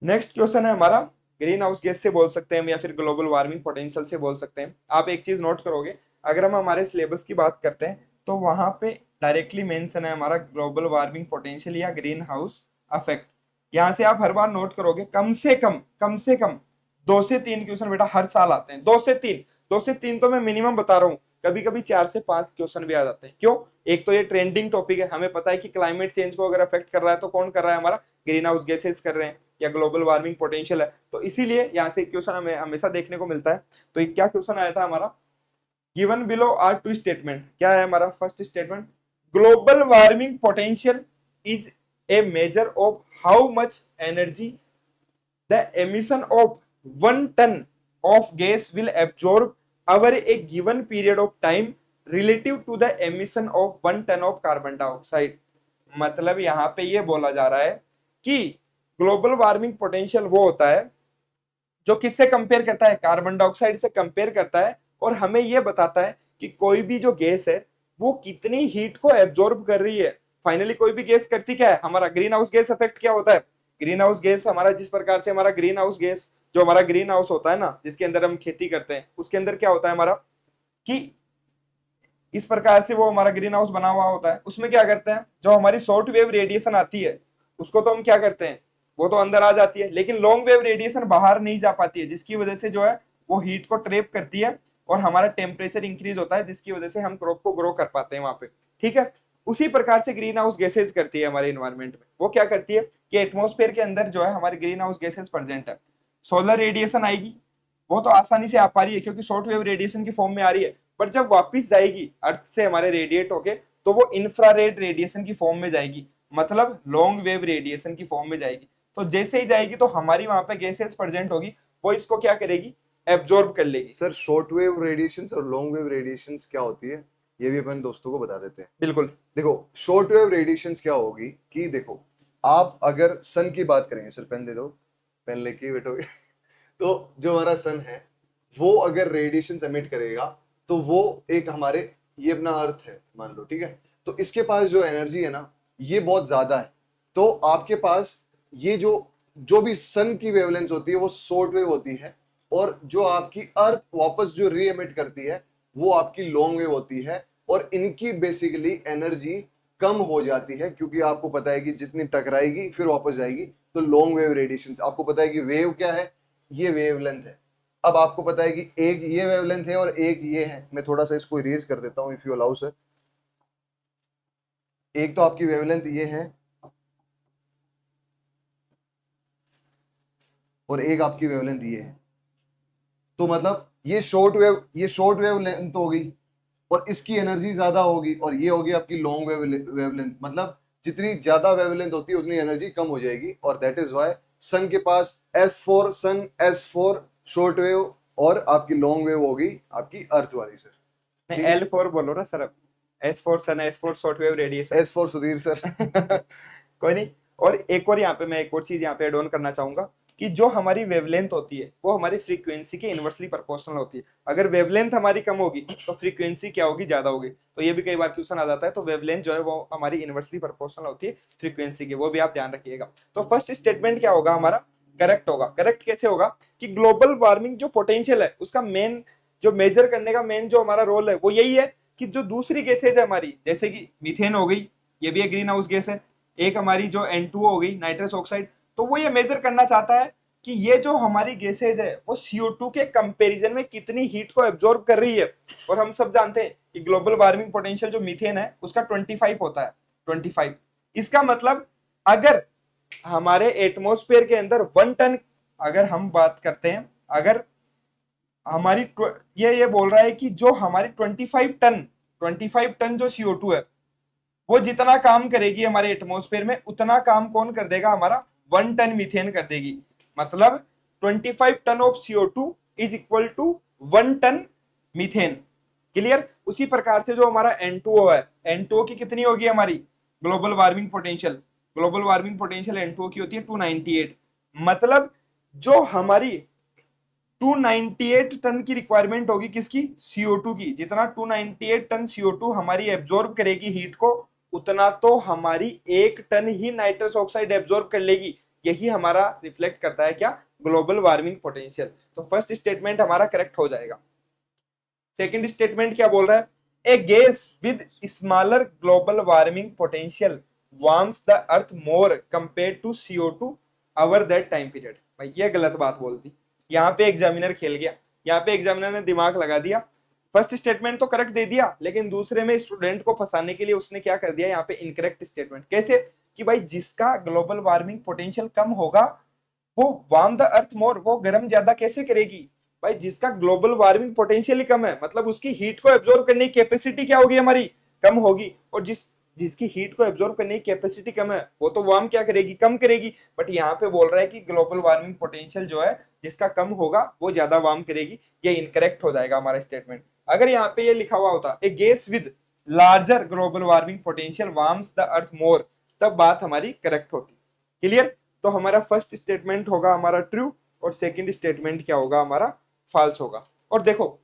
[SPEAKER 1] नेक्स्ट क्वेश्चन है हमारा ग्रीन हाउस गैस से बोल सकते हैं या फिर ग्लोबल वार्मिंग पोटेंशियल से बोल सकते हैं। आप एक चीज नोट करोगे, अगर हम हमारे सिलेबस की बात करते हैं तो वहां पे डायरेक्टली मेंशन है हमारा ग्लोबल वार्मिंग पोटेंशियल या ग्रीन हाउस इफेक्ट। यहाँ से आप हर बार नोट करोगे कम से कम 2 से 3 क्वेश्चन बेटा हर साल आते हैं। 2 से 3, 2 से 3 तो मैं मिनिमम बता रहा हूँ, कभी कभी 4 से 5 क्वेश्चन भी आ जाते हैं। क्यों, एक तो ये ट्रेंडिंग टॉपिक है, हमें पता है कि क्लाइमेट चेंज को अगर अफेक्ट कर रहा है तो कौन कर रहा है, हमारा ग्रीन हाउस गैसेस कर रहे हैं या ग्लोबल वार्मिंग पोटेंशियल है। तो इसीलिए यहाँ से क्वेश्चन हमें हमेशा देखने को मिलता है। तो एक क्या क्वेश्चन आया था हमारा, given below are two statement, क्या है हमारा first statement, global warming potential is a measure of how much energy the emission of 1 ton of gas will absorb over a given period of time relative to the emission of 1 ton of carbon dioxide। मतलब यहाँ पे ये बोला जा रहा है कि global warming potential वो होता है जो किससे कंपेयर करता है, कार्बन डाइऑक्साइड से कंपेयर करता है, और हमें यह बताता है कि कोई भी जो गैस है वो कितनी हीट को एब्जॉर्ब कर रही है। फाइनली कोई भी गैस करती क्या है, हमारा ग्रीन हाउस गैस इफेक्ट क्या होता है, ग्रीन हाउस गैस हमारा जिस प्रकार से हमारा ग्रीन हाउस गैस जो हमारा ग्रीन हाउस होता है ना, जिसके अंदर हम खेती करते हैं, उसके अंदर क्या होता है हमारा कि इस प्रकार से वो हमारा ग्रीन हाउस बना हुआ होता है। उसमें क्या करते हैं, जो हमारी शॉर्ट वेव रेडिएशन आती है उसको तो हम क्या करते हैं, वो तो अंदर आ जाती है, लेकिन लॉन्ग वेव रेडिएशन बाहर नहीं जा पाती है, जिसकी वजह से जो है वो हीट को ट्रैप करती है और हमारा टेम्परेचर इंक्रीज होता है, जिसकी वजह से हम क्रॉप को ग्रो कर पाते हैं वहां पे। ठीक है, उसी प्रकार से ग्रीन हाउस गैसेज करती है हमारे इन्वायरमेंट में। वो क्या करती है कि एटमॉस्फेयर के अंदर जो है हमारे ग्रीन हाउस गैसेज प्रेजेंट है। सोलर रेडिएशन आएगी, वो तो आसानी से आ पा रही है क्योंकि शॉर्ट वेव रेडिएशन की फॉर्म में आ रही है, पर जब वापस जाएगी अर्थ से हमारे रेडिएट होके तो वो इंफ्रारेड रेडिएशन की फॉर्म में जाएगी, मतलब लॉन्ग वेव रेडिएशन की फॉर्म में जाएगी। तो जैसे ही जाएगी तो हमारी वहां पे गैसेज प्रेजेंट होगी, वो इसको क्या करेगी, एब्जॉर्ब कर लेगी।
[SPEAKER 2] सर शॉर्ट वेव रेडिएशंस और लॉन्ग वेव रेडिएशंस क्या होती है, ये भी अपन दोस्तों को बता देते हैं।
[SPEAKER 1] बिल्कुल।
[SPEAKER 2] देखो शॉर्ट वेव रेडिएशंस क्या होगी कि देखो, आप अगर सन की बात करेंगे, सर पेन दे दो, पेन लेके ही बैठोगे तो जो हमारा सन है वो अगर रेडिएशन एमिट करेगा तो वो एक हमारे, ये अपना अर्थ है मान लो, ठीक है, तो इसके पास जो एनर्जी है ना ये बहुत ज्यादा है। तो आपके पास ये जो जो भी सन की वेवलेंथ होती है वो शॉर्ट वेव होती है, और जो आपकी अर्थ वापस जो री एमिट करती है वो आपकी लॉन्ग वेव होती है। और इनकी बेसिकली एनर्जी कम हो जाती है क्योंकि आपको पता है कि जितनी टकराएगी फिर वापस जाएगी। तो लॉन्ग वेव रेडिएशन, आपको पता है कि वेव क्या है, ये वेवलेंथ है। अब आपको पता है कि एक ये वेवलेंथ है और एक ये है। मैं थोड़ा सा इसको इरेज कर देता हूं इफ यू अलाउ सर। एक तो आपकी वेवलेंथ ये है और एक आपकी वेवलेंथ ये है। तो मतलब ये शॉर्ट वेव लेंथ हो गई और इसकी एनर्जी ज्यादा होगी, और ये होगी आपकी लॉन्ग वेवलेंथ। मतलब जितनी ज्यादा वेवलेंथ होती है उतनी एनर्जी कम हो जाएगी, और दैट इज व्हाई सन के पास S4 शॉर्ट वेव और आपकी लॉन्ग वेव होगी आपकी अर्थ वाली सर।
[SPEAKER 1] नहीं,
[SPEAKER 2] ठीक है,
[SPEAKER 1] L4 बोलो ना सर, अब S4 सन, S4 short wave radiation.
[SPEAKER 2] S4 Sudhir sir
[SPEAKER 1] कोई नहीं। और एक और यहाँ पे मैं एक और चीज यहाँ पे एड ऑन करना चाहूंगा कि जो हमारी वेवलेंथ होती है वो हमारी फ्रीक्वेंसी के इनवर्सली प्रोपोर्शनल होती है। अगर वेवलेंथ हमारी कम होगी तो फ्रीक्वेंसी क्या होगी, ज्यादा होगी। तो ये भी कई बार क्वेश्चन आ जाता है। तो वेवलेंथ जो है वो हमारी इनवर्सली प्रोपोर्शनल होती है फ्रीक्वेंसी की, वो भी आप ध्यान रखिएगा। तो फर्स्ट स्टेटमेंट क्या होगा हमारा, करेक्ट होगा। करेक्ट कैसे होगा कि ग्लोबल वार्मिंग जो पोटेंशियल है उसका मेन, जो मेजर करने का मेन जो हमारा रोल है वो यही है कि जो दूसरी गैसेज है हमारी, जैसे कि मीथेन हो गई, ये भी एक ग्रीन हाउस गैस है, एक हमारी जो N2 हो गई नाइट्रस ऑक्साइड, तो वो ये मेजर करना चाहता है कि ये जो हमारी गैसेज है वो CO2 के कंपैरिजन में कितनी हीट को एब्जॉर्ब कर रही है। और हम सब जानते हैं कि ग्लोबल वार्मिंग पोटेंशियल जो मीथेन है उसका 25 होता है, 25। इसका मतलब अगर हमारे एटमॉस्फेयर के अंदर 1 टन, अगर हम बात करते हैं, अगर हमारी ये बोल रहा है कि जो हमारी 25 टन जो CO2 है वो जितना काम करेगी हमारे एटमॉस्फेयर में, उतना काम कौन कर देगा, हमारा 1 टन मीथेन कर देगी। मतलब 25 ton of CO2 is equal to 1 ton methane. Clear. उसी प्रकार से जो हमारा N2O है, N2O की कितनी होगी हमारी global warming potential, global warming potential N2O की होती है 298। मतलब जो हमारी 298 टन की रिक्वायरमेंट होगी किसकी, CO2 की। जितना 298 टन CO2 हमारी एब्जॉर्ब करेगी हीट को, उतना तो हमारी 1 टन ही नाइट्रस ऑक्साइड एब्जॉर्ब कर लेगी। यही हमारा रिफ्लेक्ट करता है क्या, ग्लोबल वार्मिंग पोटेंशियल। तो फर्स्ट स्टेटमेंट हमारा करेक्ट हो जाएगा। सेकंड स्टेटमेंट क्या बोल रहा है, a gas with smaller global warming potential warms the earth more compare to CO2 over that time period. भाई ये गलत बात बोल दी, यहाँ पे एग्जामिनर खेल गया, यहाँ पे एग्जामिनर ने दिमाग लगा दिया। फर्स्ट स्टेटमेंट तो करेक्ट दे दिया, लेकिन दूसरे में स्टूडेंट को फंसाने के लिए उसने क्या कर दिया यहाँ पे इनकरेक्ट स्टेटमेंट। कैसे कि भाई जिसका ग्लोबल वार्मिंग पोटेंशियल कम होगा वो वार्म द अर्थ मोर, वो गर्म ज्यादा कैसे करेगी। भाई जिसका ग्लोबल वार्मिंग पोटेंशियल ही कम है मतलब उसकी हीट को एब्जॉर्ब करने की कैपेसिटी क्या होगी हमारी, कम होगी। और जिसकी हीट को एब्जॉर्ब करने की कैपेसिटी कम है वो तो वार्म क्या करेगी, कम करेगी। बट यहाँ पे बोल रहा है कि ग्लोबल वार्मिंग पोटेंशियल जो है जिसका कम होगा वो ज्यादा वार्म करेगी। ये इनकरेक्ट हो जाएगा हमारा स्टेटमेंट। अगर यहाँ पे ये लिखा हुआ होता a gas with larger global warming potential warms the earth more, तब बात हमारी करेक्ट होती। क्लियर। तो हमारा फर्स्ट स्टेटमेंट होगा हमारा ट्रू, और सेकंड स्टेटमेंट क्या होगा हमारा, फॉल्स होगा। और देखो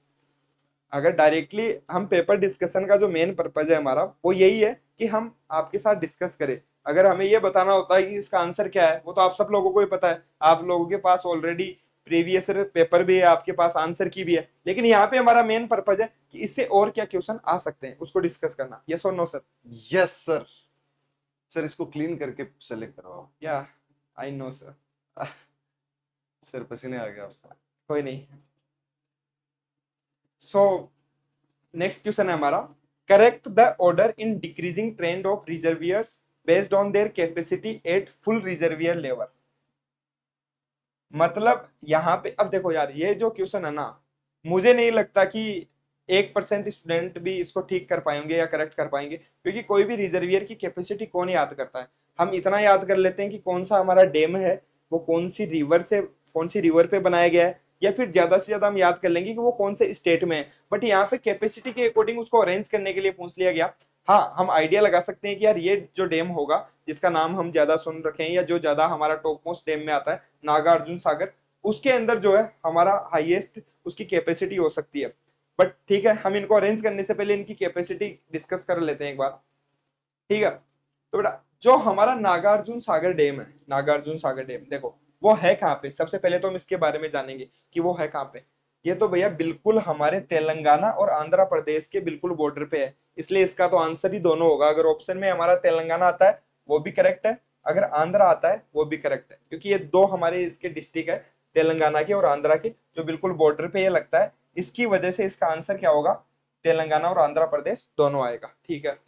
[SPEAKER 1] अगर डायरेक्टली हम पेपर डिस्कशन का जो मेन पर्पज है हमारा वो यही है कि हम आपके साथ डिस्कस करें। अगर हमें ये बताना होता है कि इसका आंसर क्या है, वो तो आप सब लोगों को ही पता है, आप लोगों के पास ऑलरेडी प्रीवियस पेपर भी है, आपके पास आंसर की भी है। लेकिन यहाँ पे हमारा मेन पर्पज है कि इससे और क्या क्वेश्चन आ सकते हैं उसको डिस्कस करना। यस और no sir.
[SPEAKER 2] Yes sir. Sir इसको क्लीन करके सेलेक्ट करवाओ।
[SPEAKER 1] या आई नो सर।
[SPEAKER 2] सर पसीने आ गया आपका।
[SPEAKER 1] कोई नहीं। सो नेक्स्ट क्वेश्चन है हमारा, correct the order in decreasing trend of reservoirs based on their capacity at full reservoir level. मतलब यहाँ पे अब देखो यार, ये जो क्वेश्चन है ना, मुझे नहीं लगता कि 1% स्टूडेंट भी इसको ठीक कर पाएंगे या करेक्ट कर पाएंगे, क्योंकि कोई भी रिजर्वियर की कैपेसिटी कौन याद करता है। हम इतना याद कर लेते हैं कि कौन सा हमारा डैम है, वो कौन सी रिवर पे बनाया गया है, या फिर ज्यादा से ज्यादा हम याद कर लेंगे कि वो कौन से स्टेट में है। बट यहाँ पे कैपेसिटी के अकॉर्डिंग उसको अरेंज करने के लिए पूछ लिया गया। हाँ, हम आइडिया लगा सकते हैं कि यार ये जो डैम होगा जिसका नाम हम ज्यादा सुन रखे हैं या जो ज्यादा हमारा टॉप मोस्ट डैम में आता है, नागार्जुन सागर, उसके अंदर जो है हमारा हाईएस्ट उसकी कैपेसिटी हो सकती है। बट ठीक है, हम इनको अरेंज करने से पहले इनकी कैपेसिटी डिस्कस कर लेते हैं एक बार। ठीक है, तो बेटा जो हमारा नागार्जुन सागर डैम है, नागार्जुन सागर डैम देखो वो है कहाँ पे। सबसे पहले तो हम इसके बारे में जानेंगे कि वो है कहाँ पे। ये तो भैया बिल्कुल हमारे तेलंगाना और आंध्र प्रदेश के बिल्कुल बॉर्डर पे है, इसलिए इसका तो आंसर ही दोनों होगा। अगर ऑप्शन में हमारा तेलंगाना आता है वो भी करेक्ट है, अगर आंध्र आता है वो भी करेक्ट है, क्योंकि ये दो हमारे इसके डिस्ट्रिक्ट है, तेलंगाना के और आंध्रा के, जो बिल्कुल बॉर्डर पे ये लगता है। इसकी वजह से इसका आंसर क्या होगा, तेलंगाना और आंध्र प्रदेश दोनों आएगा। ठीक है,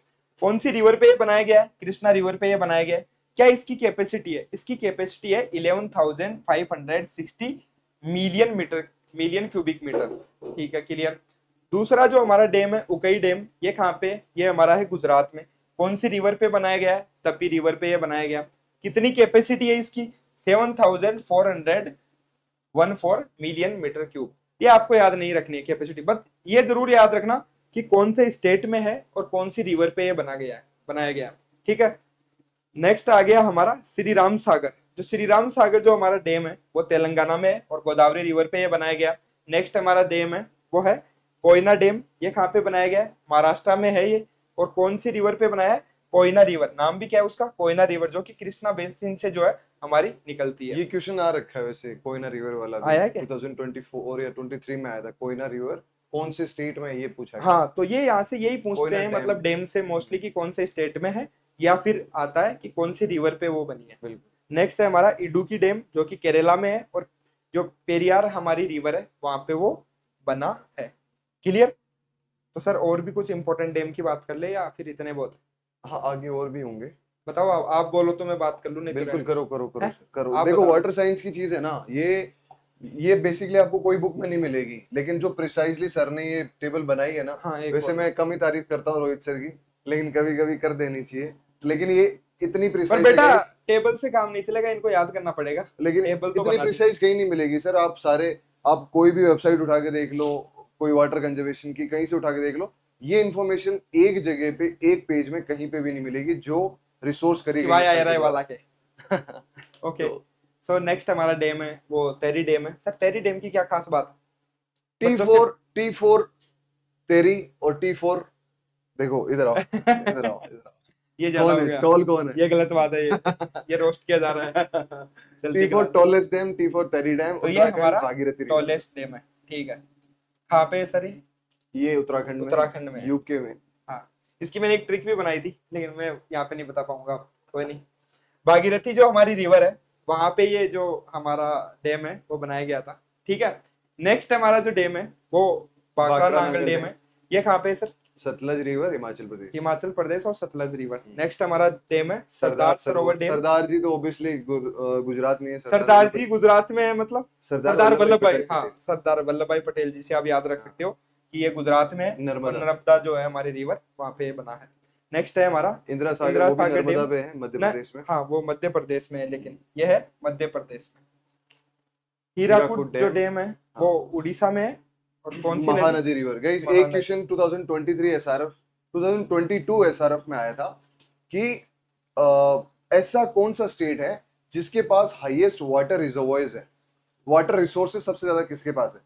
[SPEAKER 1] कौन सी रिवर पे ये बनाया गया है, कृष्णा रिवर पे ये बनाया गया है। क्या इसकी कैपेसिटी है, इसकी कैपेसिटी है 11,560 मिलियन क्यूबिक मीटर। ठीक है, क्लियर। दूसरा जो हमारा डैम है उकई डैम, ये कहाँ पे, ये हमारा है गुजरात में। कौन सी रिवर पे बनाया गया है, तपी रिवर पे ये बनाया गया। कितनी कैपेसिटी है इसकी, 7,414 मिलियन मीटर क्यूब। ये आपको याद नहीं रखनी है कैपेसिटी, बट ये जरूर याद रखना कि कौन से स्टेट में है और कौन सी रिवर पे ये बनाया गया है। ठीक है, नेक्स्ट आ गया हमारा श्री राम सागर। जो श्री राम सागर जो हमारा डैम है वो तेलंगाना में है और गोदावरी रिवर पे ये बनाया गया। नेक्स्ट हमारा डैम है वो है कोयना डैम। ये कहाँ पे बनाया गया है, महाराष्ट्र में है ये। और कौन सी रिवर पे बनाया है, कोयना रिवर, नाम भी क्या है उसका, कोयना रिवर, जो कि कृष्णा बेसिन से जो है हमारी निकलती है।
[SPEAKER 2] ये क्वेश्चन आ रखा है वैसे, कोयना रिवर वाला भी
[SPEAKER 1] आया है क्या?
[SPEAKER 2] 2024 या 23 में आया था। कोयना रिवर कौन से स्टेट में है, ये पूछा गया।
[SPEAKER 1] हाँ, तो ये यहाँ से यही पूछते
[SPEAKER 2] कोयना
[SPEAKER 1] हैं,
[SPEAKER 2] डैम।
[SPEAKER 1] मतलब डैम से मोस्टली कि कौन से स्टेट में है, या फिर आता है कि कौन सी रिवर पे वो बनी है।
[SPEAKER 2] बिल्कुल।
[SPEAKER 1] नेक्स्ट है हमारा इडुकी डैम, जो कि केरला में है, और जो पेरियार हमारी रिवर है वहां पे वो बना है। क्लियर। तो सर और भी कुछ इंपॉर्टेंट डैम की बात कर ले या फिर इतने बहुत।
[SPEAKER 2] हाँ, आगे और भी होंगे।
[SPEAKER 1] बताओ, आप बोलो तो मैं बात कर लूँ, नहीं तो
[SPEAKER 2] बिल्कुल,
[SPEAKER 1] रहने
[SPEAKER 2] करो
[SPEAKER 1] दो।
[SPEAKER 2] करो करो
[SPEAKER 1] हैं?
[SPEAKER 2] करो।
[SPEAKER 1] आप
[SPEAKER 2] देखो,
[SPEAKER 1] बता
[SPEAKER 2] वाटर साइंस की चीज है ना, ये बेसिकली आपको कोई बुक में नहीं मिलेगी, लेकिन जो प्रिसाइजली सर ने ये टेबल बनाई है ना,
[SPEAKER 1] हाँ, एक
[SPEAKER 2] वैसे
[SPEAKER 1] और।
[SPEAKER 2] मैं कम ही तारीफ करता हूँ रोहित सर की, लेकिन कभी कभी कर देनी चाहिए। लेकिन ये इतनी
[SPEAKER 1] पर
[SPEAKER 2] प्रिसाइज है
[SPEAKER 1] बेटा
[SPEAKER 2] guys,
[SPEAKER 1] टेबल से काम नहीं चलेगा, इनको याद करना पड़ेगा।
[SPEAKER 2] लेकिन
[SPEAKER 1] टेबल तो
[SPEAKER 2] इतनी
[SPEAKER 1] बना दी।
[SPEAKER 2] प्रिसाइज कहीं नहीं मिलेगी सर। आप कोई भी वेबसाइट उठा के देख लो, कोई वाटर कंजर्वेशन की कहीं से उठा के देख लो, ये इन्फॉर्मेशन एक जगह पे एक पेज में कहीं पे भी नहीं मिलेगी जो रिसोर्स करी गई
[SPEAKER 1] सिवाय
[SPEAKER 2] है सर
[SPEAKER 1] आईआरआई
[SPEAKER 2] के
[SPEAKER 1] वाला
[SPEAKER 2] द्वारा।
[SPEAKER 1] के। ओके।
[SPEAKER 2] तो
[SPEAKER 1] सो नेक्स्ट हमारा डैम है वो तेरी डैम है। सर तेरी डैम की क्या खास बात है?
[SPEAKER 2] टी
[SPEAKER 1] बच्चों से।
[SPEAKER 2] फोर टी फोर तेरी और T4, देखो इधर आओ, इधर आओ, इधर आओ।
[SPEAKER 1] ये ज्यादा
[SPEAKER 2] कौन
[SPEAKER 1] हो
[SPEAKER 2] है
[SPEAKER 1] गया,
[SPEAKER 2] टॉल, कौन
[SPEAKER 1] ये गलत बात है, ये रोस्ट किया जा रहा है। चलती
[SPEAKER 2] T4
[SPEAKER 1] करा।
[SPEAKER 2] टॉलेस्ट डैम, T4 तेरी डैम,
[SPEAKER 1] तो ये
[SPEAKER 2] उत्तराखंड
[SPEAKER 1] हमारा
[SPEAKER 2] भागीरथी रिवर।
[SPEAKER 1] टॉलेस्ट डैम है। ठीक है, कहाँ पे है सर ये?
[SPEAKER 2] ये उत्तराखंड में है,
[SPEAKER 1] उत्तराखंड में है।
[SPEAKER 2] यूके में।
[SPEAKER 1] हाँ, इसकी मैंने एक ट्रिक भी बनाई थी, लेकिन मैं यहाँ पे नहीं बता पाऊंगा। कोई नहीं। भागीरथी जो हमारी रिवर है वहां पे ये जो हमारा डैम है वो बनाया गया था। ठीक है, नेक्स्ट हमारा जो डैम है वो baccarat
[SPEAKER 2] baccarat
[SPEAKER 1] Nangal
[SPEAKER 2] Nangal
[SPEAKER 1] dam
[SPEAKER 2] dam,
[SPEAKER 1] है। ये कहाँ पे है सर?
[SPEAKER 2] सतलज रिवर, हिमाचल प्रदेश।
[SPEAKER 1] हिमाचल प्रदेश और सतलज रिवर। नेक्स्ट हमारा डैम है सरदार
[SPEAKER 2] सरदार
[SPEAKER 1] सरोवर
[SPEAKER 2] सरोवर,
[SPEAKER 1] डैम।
[SPEAKER 2] सरदार जी तो ऑब्वियसली गुजरात में है, सरदार
[SPEAKER 1] सरदार
[SPEAKER 2] वल्लभ
[SPEAKER 1] जी
[SPEAKER 2] भाई,
[SPEAKER 1] गुजरात में है, मतलब
[SPEAKER 2] सरदार
[SPEAKER 1] सरदार
[SPEAKER 2] वल्लभ भाई
[SPEAKER 1] वल्लभ भाई,
[SPEAKER 2] पटेल
[SPEAKER 1] हाँ
[SPEAKER 2] पटेल।
[SPEAKER 1] सरदार वल्लभ भाई पटेल जी से आप याद रख
[SPEAKER 2] हाँ,
[SPEAKER 1] सकते हो कि ये गुजरात में है, और
[SPEAKER 2] नर्मदा,
[SPEAKER 1] नर्मदा जो है हमारी रिवर वहां पे बना है। नेक्स्ट है हमारा
[SPEAKER 2] इंदिरा सागर,
[SPEAKER 1] इंदिरा
[SPEAKER 2] वो भी
[SPEAKER 1] सागर
[SPEAKER 2] नर्मदा
[SPEAKER 1] डैम।
[SPEAKER 2] पे है, मध्य
[SPEAKER 1] न,
[SPEAKER 2] प्रदेश में।
[SPEAKER 1] हाँ वो मध्य प्रदेश में है, लेकिन यह है मध्य प्रदेश में। हीराकुद
[SPEAKER 2] हीराकुद
[SPEAKER 1] जो
[SPEAKER 2] डैम,
[SPEAKER 1] डैम है वो
[SPEAKER 2] हाँ,
[SPEAKER 1] उड़ीसा में है। और कौन सी नदी?
[SPEAKER 2] महानदी रिवर। गाइस, एक
[SPEAKER 1] महानदी।
[SPEAKER 2] क्वेश्चन 2023 एसआरएफ 2022 एसआरएफ में आया था कि ऐसा कौन सा स्टेट है जिसके पास हाईएस्ट वाटर रिजर्वॉयर्स है, वाटर रिसोर्सेज सबसे ज्यादा किसके पास है।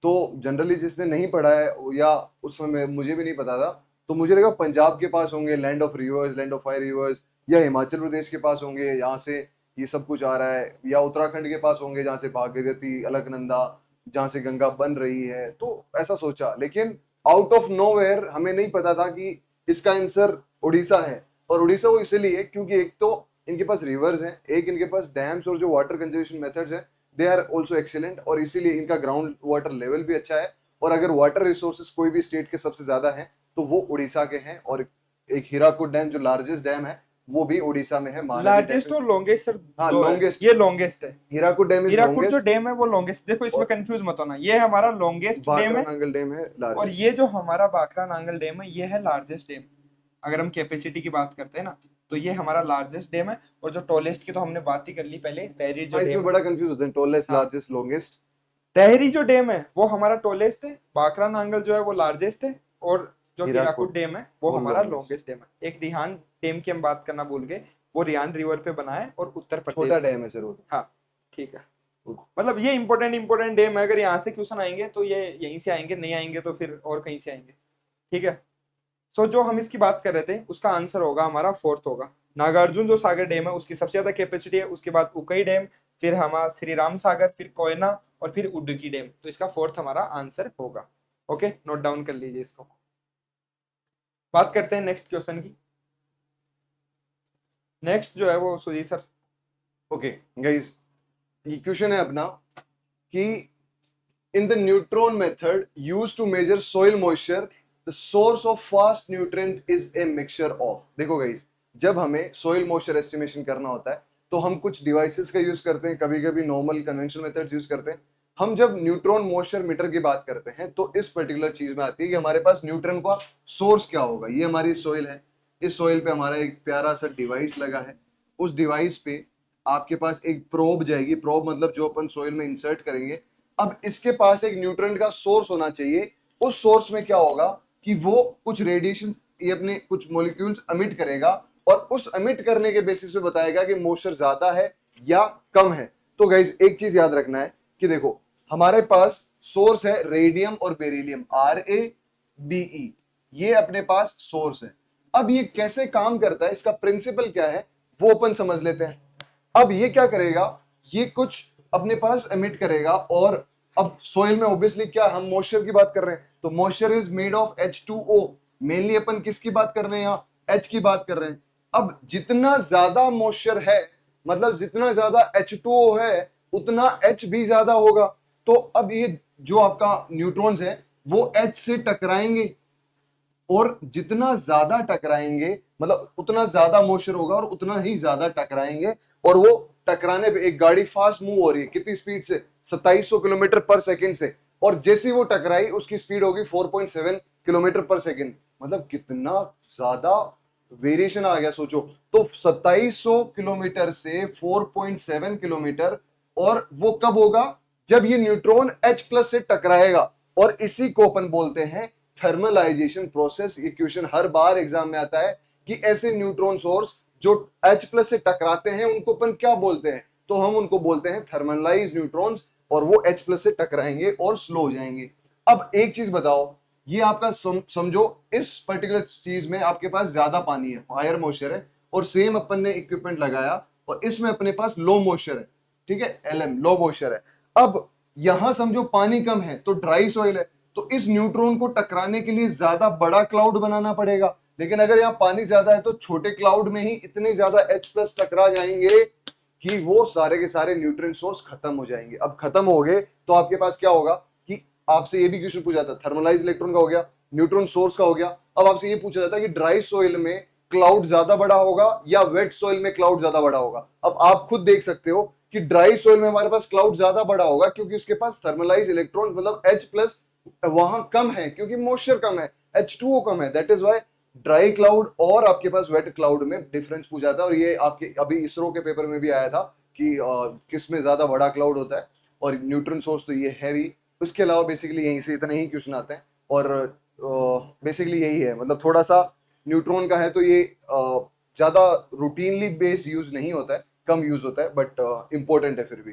[SPEAKER 2] तो जनरली जिसने नहीं पढ़ा है या उस समय मुझे भी नहीं पता था, तो मुझे लगा पंजाब के पास होंगे land of reverse, land of fire reverse, या हिमाचल प्रदेश के पास होंगे यहाँ से ये सब कुछ आ रहा है, या उत्तराखंड के पास होंगे जहाँ से भागीरथी, अलकनंदा, जहाँ से गंगा बन रही है। तो ऐसा सोचा, लेकिन आउट ऑफ नोवेयर हमें नहीं पता था कि इसका आंसर उड़ीसा है। और उड़ीसा वो इसलिए क्योंकि एक तो इनके पास रिवर्स हैं, एक इनके पास डैम्स और जो वाटर कंजर्वेशन मेथड्स हैं दे आर ऑल्सो एक्सीलेंट, और इसीलिए इनका ग्राउंड वाटर लेवल भी अच्छा है। और अगर वाटर रिसोर्सेज कोई भी स्टेट के सबसे ज्यादा है तो वो उड़ीसा के हैं। और एक हीराकुद डैम जो लार्जेस्ट डैम है वो भी उड़ीसा में है। महानदी
[SPEAKER 1] लार्जेस्ट
[SPEAKER 2] डैम,
[SPEAKER 1] और लॉन्गेस्ट सर
[SPEAKER 2] हाँ
[SPEAKER 1] दो है,
[SPEAKER 2] लॉन्गेस्ट,
[SPEAKER 1] ये लॉन्गेस्ट है।
[SPEAKER 2] हीराकुद डैम इज
[SPEAKER 1] हीराकुद जो
[SPEAKER 2] लॉन्गेस्ट
[SPEAKER 1] डैम है वो लॉन्गेस्ट, देखो इसमें
[SPEAKER 2] और
[SPEAKER 1] कंफ्यूज मत होना, ये हमारा लॉन्गेस्ट डैम
[SPEAKER 2] भाखड़ा
[SPEAKER 1] है,
[SPEAKER 2] नांगल डैम है
[SPEAKER 1] और ये
[SPEAKER 2] लार्जेस्ट।
[SPEAKER 1] जो हमारा बाखरा नांगल डैम है ये है लार्जेस्ट डैम। अगर हम कैपेसिटी की बात करते हैं ना, तो ये हमारा लार्जेस्ट डैम है। और जो टॉलेस्ट की तो हमने बात ही कर ली पहले, तहरीर जो
[SPEAKER 2] हाँ इसमें
[SPEAKER 1] डैम है।
[SPEAKER 2] बड़ा कंफ्यूज होते हैं, टॉलेस्ट,
[SPEAKER 1] हाँ,
[SPEAKER 2] लार्जेस्ट, लॉन्गेस्ट।
[SPEAKER 1] तहरी जो डैम है वो हमारा टॉलेस्ट है, बाखरा नांगल जो है वो लार्जेस्ट है, और जो हीराकुद
[SPEAKER 2] हीराकुड
[SPEAKER 1] डैम है वो
[SPEAKER 2] वो
[SPEAKER 1] हमारा
[SPEAKER 2] लॉन्गेस्ट,
[SPEAKER 1] लॉन्गेस्ट डैम है। एक रिहान डैम की हम बात करना भूल गए, वो रिहान रिवर पे बना है और उत्तर
[SPEAKER 2] छोटा
[SPEAKER 1] प्रदेश में।
[SPEAKER 2] डैम है सर वो।
[SPEAKER 1] हाँ, ठीक है। मतलब ये इंपॉर्टेंट इंपॉर्टेंट डैम है, अगर यहाँ से क्वेश्चन आएंगे तो ये यहीं से आएंगे, नहीं आएंगे तो फिर और कहीं से आएंगे। ठीक है। सो जो हम इसकी बात कर रहे थे उसका आंसर होगा हमारा फोर्थ होगा। नागार्जुन जो सागर डैम है उसकी सबसे ज्यादा कैपेसिटी है, उसके बाद उकई डैम, फिर हमारा श्री राम सागर, फिर कोयना, और फिर उडुकी डैम। तो इसका फोर्थ हमारा आंसर होगा। ओके, नोट डाउन कर लीजिए इसको। बात करते हैं नेक्स्ट क्वेश्चन की। नेक्स्ट जो है वो सुजी सर।
[SPEAKER 2] ओके गाइस, ये क्वेश्चन है अपना कि in the neutron method used to measure soil moisture the source of fast nutrient is a mixture of। देखो गाइस, जब हमें soil moisture estimation करना होता है तो हम कुछ डिवाइसेस का यूज करते हैं, कभी कभी नॉर्मल कन्वेंशनल मेथड्स यूज करते हैं। हम जब न्यूट्रॉन मॉइस्चर मीटर की बात करते हैं तो इस पर्टिकुलर चीज में आती है कि हमारे पास न्यूट्रॉन का सोर्स क्या होगा। ये हमारी सोइल है, इस सोइल पे हमारा एक प्यारा सा डिवाइस लगा है। उस डिवाइस पे आपके पास एक प्रोब जाएगी, प्रोब मतलब जो अपन सोइल में इंसर्ट करेंगे। अब इसके पास एक न्यूट्रिएंट का सोर्स होना चाहिए। उस सोर्स में क्या होगा कि वो कुछ रेडिएशन, ये अपने कुछ मॉलिक्यूल्स अमिट करेगा और उस अमिट करने के बेसिस पे बताएगा कि मॉइस्चर ज्यादा है या कम है। तो गाइस एक चीज याद रखना है कि देखो हमारे पास सोर्स है रेडियम और बेरिलियम, RaBe, ये अपने पास सोर्स है। अब ये कैसे काम करता है, इसका प्रिंसिपल क्या है वो अपन समझ लेते हैं। अब ये क्या करेगा, ये कुछ अपने पास एमिट करेगा। और अब सोइल में ऑब्वियसली क्या, हम मॉइस्चर की बात कर रहे हैं तो moisture is made of H2O। Mainly अपन किसकी बात कर रहे हैं यहाँ, H की बात कर रहे हैं। अब जितना ज्यादा मॉइस्चर है, मतलब जितना ज्यादा H2O है उतना H भी ज्यादा होगा। तो अब ये जो आपका न्यूट्रॉन्स है वो H से टकराएंगे, और जितना ज्यादा टकराएंगे मतलब उतना ज्यादा मोशन होगा और उतना ही ज्यादा टकराएंगे। और वो टकराने पे, एक गाड़ी फास्ट मूव हो रही है कितनी स्पीड से, 2700 किलोमीटर पर सेकंड से, और जैसे ही वो टकराई उसकी स्पीड होगी 4.7 किलोमीटर पर सेकंड। मतलब कितना ज्यादा वेरिएशन आ गया सोचो। तो 2700 किलोमीटर से 4.7 किलोमीटर, और वो कब होगा, जब ये न्यूट्रॉन H प्लस से टकराएगा। और इसी को अपन बोलते हैं थर्मलाइजेशन प्रोसेस। ये क्वेश्चन हर बार एग्जाम में आता है कि ऐसे न्यूट्रॉन सोर्स जो H प्लस से टकराते हैं उनको अपन क्या बोलते हैं, तो हम उनको बोलते हैं थर्मलाइज न्यूट्रॉन्स। और वो H प्लस से टकराएंगे और स्लो हो जाएंगे। अब एक चीज बताओ, ये आपका समझो इस पर्टिकुलर चीज में आपके पास ज्यादा पानी है, हायर मॉइस्चर है, और सेम अपन ने इक्विपमेंट लगाया और इसमें अपने पास लो मॉइस्चर है, ठीक है, LM लो मॉइस्चर है। अब यहां समझो पानी कम है तो ड्राई सॉइल है, तो इस न्यूट्रॉन को टकराने के लिए ज्यादा बड़ा क्लाउड बनाना पड़ेगा। लेकिन अगर यहाँ पानी ज्यादा है तो छोटे क्लाउड में ही इतने ज्यादा H प्लस टकरा जाएंगे कि वो सारे के सारे न्यूट्रिएंट सोर्स खत्म हो जाएंगे। अब खत्म हो गए तो आपके पास क्या होगा कि आपसे ये भी क्वेश्चन पूछा जाता है, थर्मलाइज इलेक्ट्रॉन का हो गया, न्यूट्रॉन सोर्स का हो गया। अब आपसे ये पूछा जाता है कि ड्राई सोइल में क्लाउड ज्यादा बड़ा होगा या वेट सोइल में क्लाउड ज्यादा बड़ा होगा। अब आप खुद देख सकते हो कि ड्राई सोइल में हमारे पास क्लाउड ज्यादा बड़ा होगा क्योंकि उसके पास थर्मलाइज इलेक्ट्रॉन मतलब H प्लस वहां कम है, क्योंकि मॉइस्चर कम है, H2O कम है। That is why dry cloud और आपके पास वेट क्लाउड में डिफरेंस पूछा था। और ये आपके अभी इसरो के पेपर में भी आया था कि किस में ज्यादा बड़ा क्लाउड होता है, और न्यूट्रॉन सोर्स तो ये है भी। उसके अलावा बेसिकली यहीं से इतने ही क्वेश्चन आते हैं। और बेसिकली यही है, मतलब थोड़ा सा न्यूट्रॉन का है तो ये ज्यादा रूटीनली बेस्ड यूज नहीं होता है, कम यूज होता है, बट इंपॉर्टेंट है फिर भी।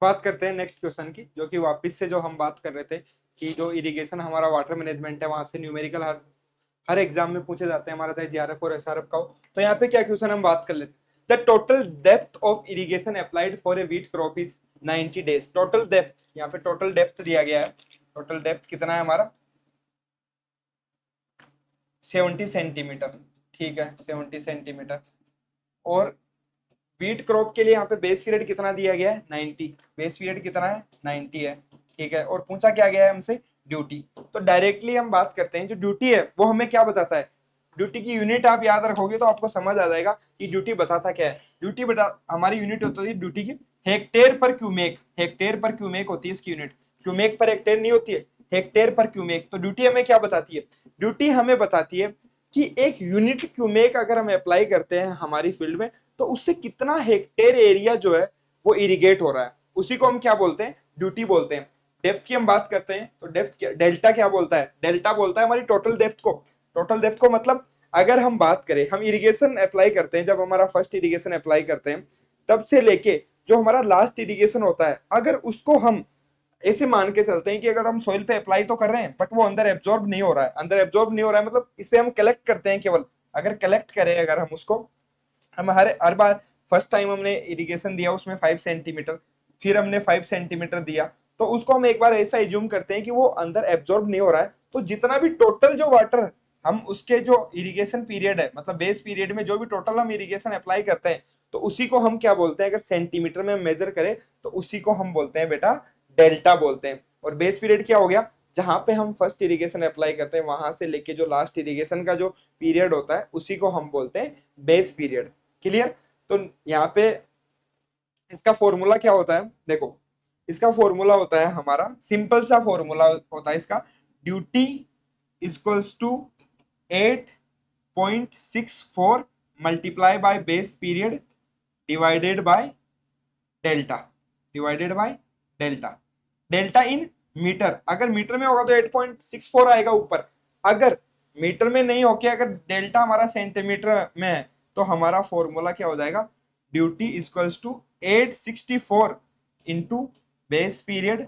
[SPEAKER 1] बात करते हैं नेक्स्ट क्वेश्चन की, जो कि वापस से जो हम बात कर रहे थे कि जो इरिगेशन हमारा वाटर मैनेजमेंट है वहां से न्यूमेरिकल हर हर एग्जाम में पूछे जाते हैं हमारा, चाहे JRF और SRF का हो। तो यहाँ पे क्या क्वेश्चन हम बात कर लेते हैं, the total depth of irrigation applied for a wheat crop is 90 days. Total depth, यहाँ पे टोटल डेप्थ दिया गया है। टोटल डेप्थ कितना है हमारा, 70 सेंटीमीटर। ठीक है, 70 सेंटीमीटर। और व्हीट क्रॉप के लिए यहाँ पे बेस पीरियड कितना दिया गया है, 90। बेस पीरियड कितना है, 90 है। ठीक है, और पूछा क्या गया है हमसे, ड्यूटी। तो डायरेक्टली हम बात करते हैं, जो ड्यूटी है वो हमें क्या बताता है, ड्यूटी की यूनिट आप याद रखोगे तो आपको समझ आ जाएगा कि ड्यूटी बताता क्या है। ड्यूटी बता हमारी यूनिट होती है ड्यूटी की हेक्टेयर पर क्यूमेक, हेक्टेयर पर क्यूमेक होती है इसकी यूनिट, क्यूमेक पर हेक्टेयर नहीं होती है, हेक्टेयर पर क्यूमेक। तो ड्यूटी हमें क्या बताती है, ड्यूटी हमें बताती है कि एक यूनिट क्यूमेक अगर हम अप्लाई करते हैं हमारी फील्ड में तो उससे कितना हेक्टेयर एरिया जो है वो इरिगेट हो रहा है, उसी को हम क्या बोलते हैं, ड्यूटी बोलते हैं। डेप्थ की हम बात करते हैं तो डेप्थ डेल्टा क्या बोलता है, डेल्टा बोलता है हमारी टोटल डेप्थ को, टोटल डेप्थ को मतलब अगर हम बात करें, हम इरिगेशन अप्लाई करते हैं, जब हमारा फर्स्ट इरिगेशन अप्लाई करते हैं तब से लेके जो हमारा लास्ट इरिगेशन होता है, अगर उसको हम ऐसे मान के चलते हैं कि अगर हम सॉइल पे अप्लाई तो कर रहे हैं बट वो अंदर एब्जॉर्ब नहीं हो रहा है, अंदर एब्जॉर्ब नहीं हो रहा है मतलब इस पे हम कलेक्ट करते हैं केवल, अगर कलेक्ट करें अगर हम उसको, हम हर बार फर्स्ट टाइम हमने इरिगेशन दिया उसमें 5 सेंटीमीटर, फिर हमने 5 सेंटीमीटर दिया, तो उसको हम एक बार ऐसा एज्यूम करते हैं कि वो अंदर एब्जॉर्ब नहीं हो रहा है, तो जितना भी टोटल जो वाटर हम उसके जो इरिगेशन पीरियड है मतलब बेस पीरियड में जो भी टोटल हम इरिगेशन अप्लाई करते हैं तो उसी को हम क्या बोलते हैं, अगर सेंटीमीटर में मेजर करें तो उसी को हम बोलते हैं बेटा डेल्टा बोलते हैं। और बेस पीरियड क्या हो गया, जहां पे हम फर्स्ट इरिगेशन अप्लाई करते हैं वहां से लेके जो लास्ट इरिगेशन का जो पीरियड होता है उसी को हम बोलते हैं बेस पीरियड। क्लियर। तो यहाँ पे इसका फॉर्मूला क्या होता है, देखो इसका फॉर्मूला होता है हमारा सिंपल सा फॉर्मूला होता है इसका, duty equals to 8.64 multiply by base period divided by delta, divided by delta, delta in metre, अगर मीटर में होगा तो 8.64 आएगा ऊपर, अगर मीटर में नहीं होके अगर डेल्टा हमारा सेंटीमीटर में है तो हमारा फॉर्मूला क्या हो जाएगा, duty equals to 864 into base period